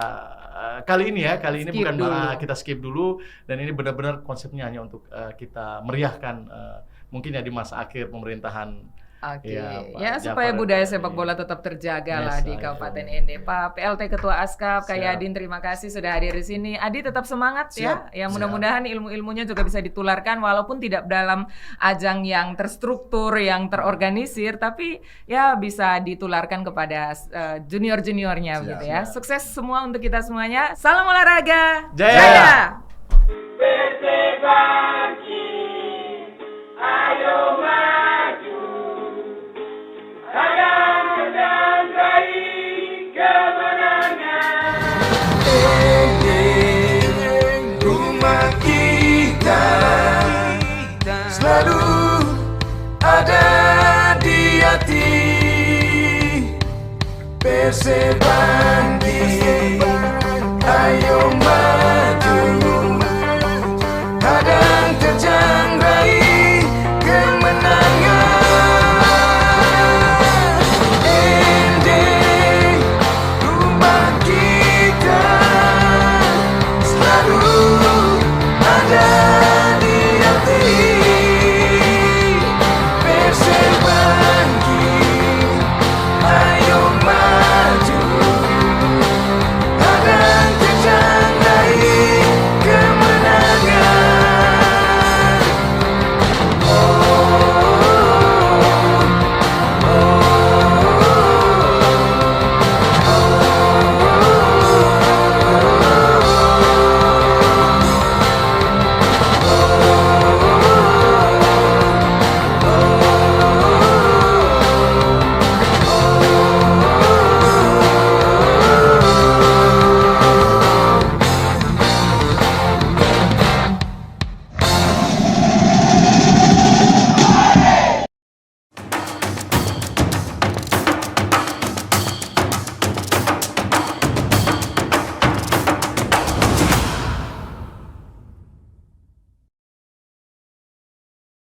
kali ini bukan malah kita skip dulu, dan ini benar-benar konsepnya hanya untuk kita meriahkan mungkin ya di masa akhir pemerintahan. Oke, ya supaya budaya sepak bola tetap terjaga lah di Kabupaten Ende. Pak PLT Ketua Askap, Kak Yadin, terima kasih sudah hadir di sini. Adi tetap semangat ya. Ya mudah-mudahan ilmu-ilmunya juga bisa ditularkan walaupun tidak dalam ajang yang terstruktur, yang terorganisir, tapi ya bisa ditularkan kepada junior-juniornya gitu ya. Sukses semua untuk kita semuanya. Salam olahraga. Jaya. Ayo maju, akan menandai kemenangan. Rumah kita selalu ada di hati. Persebandi.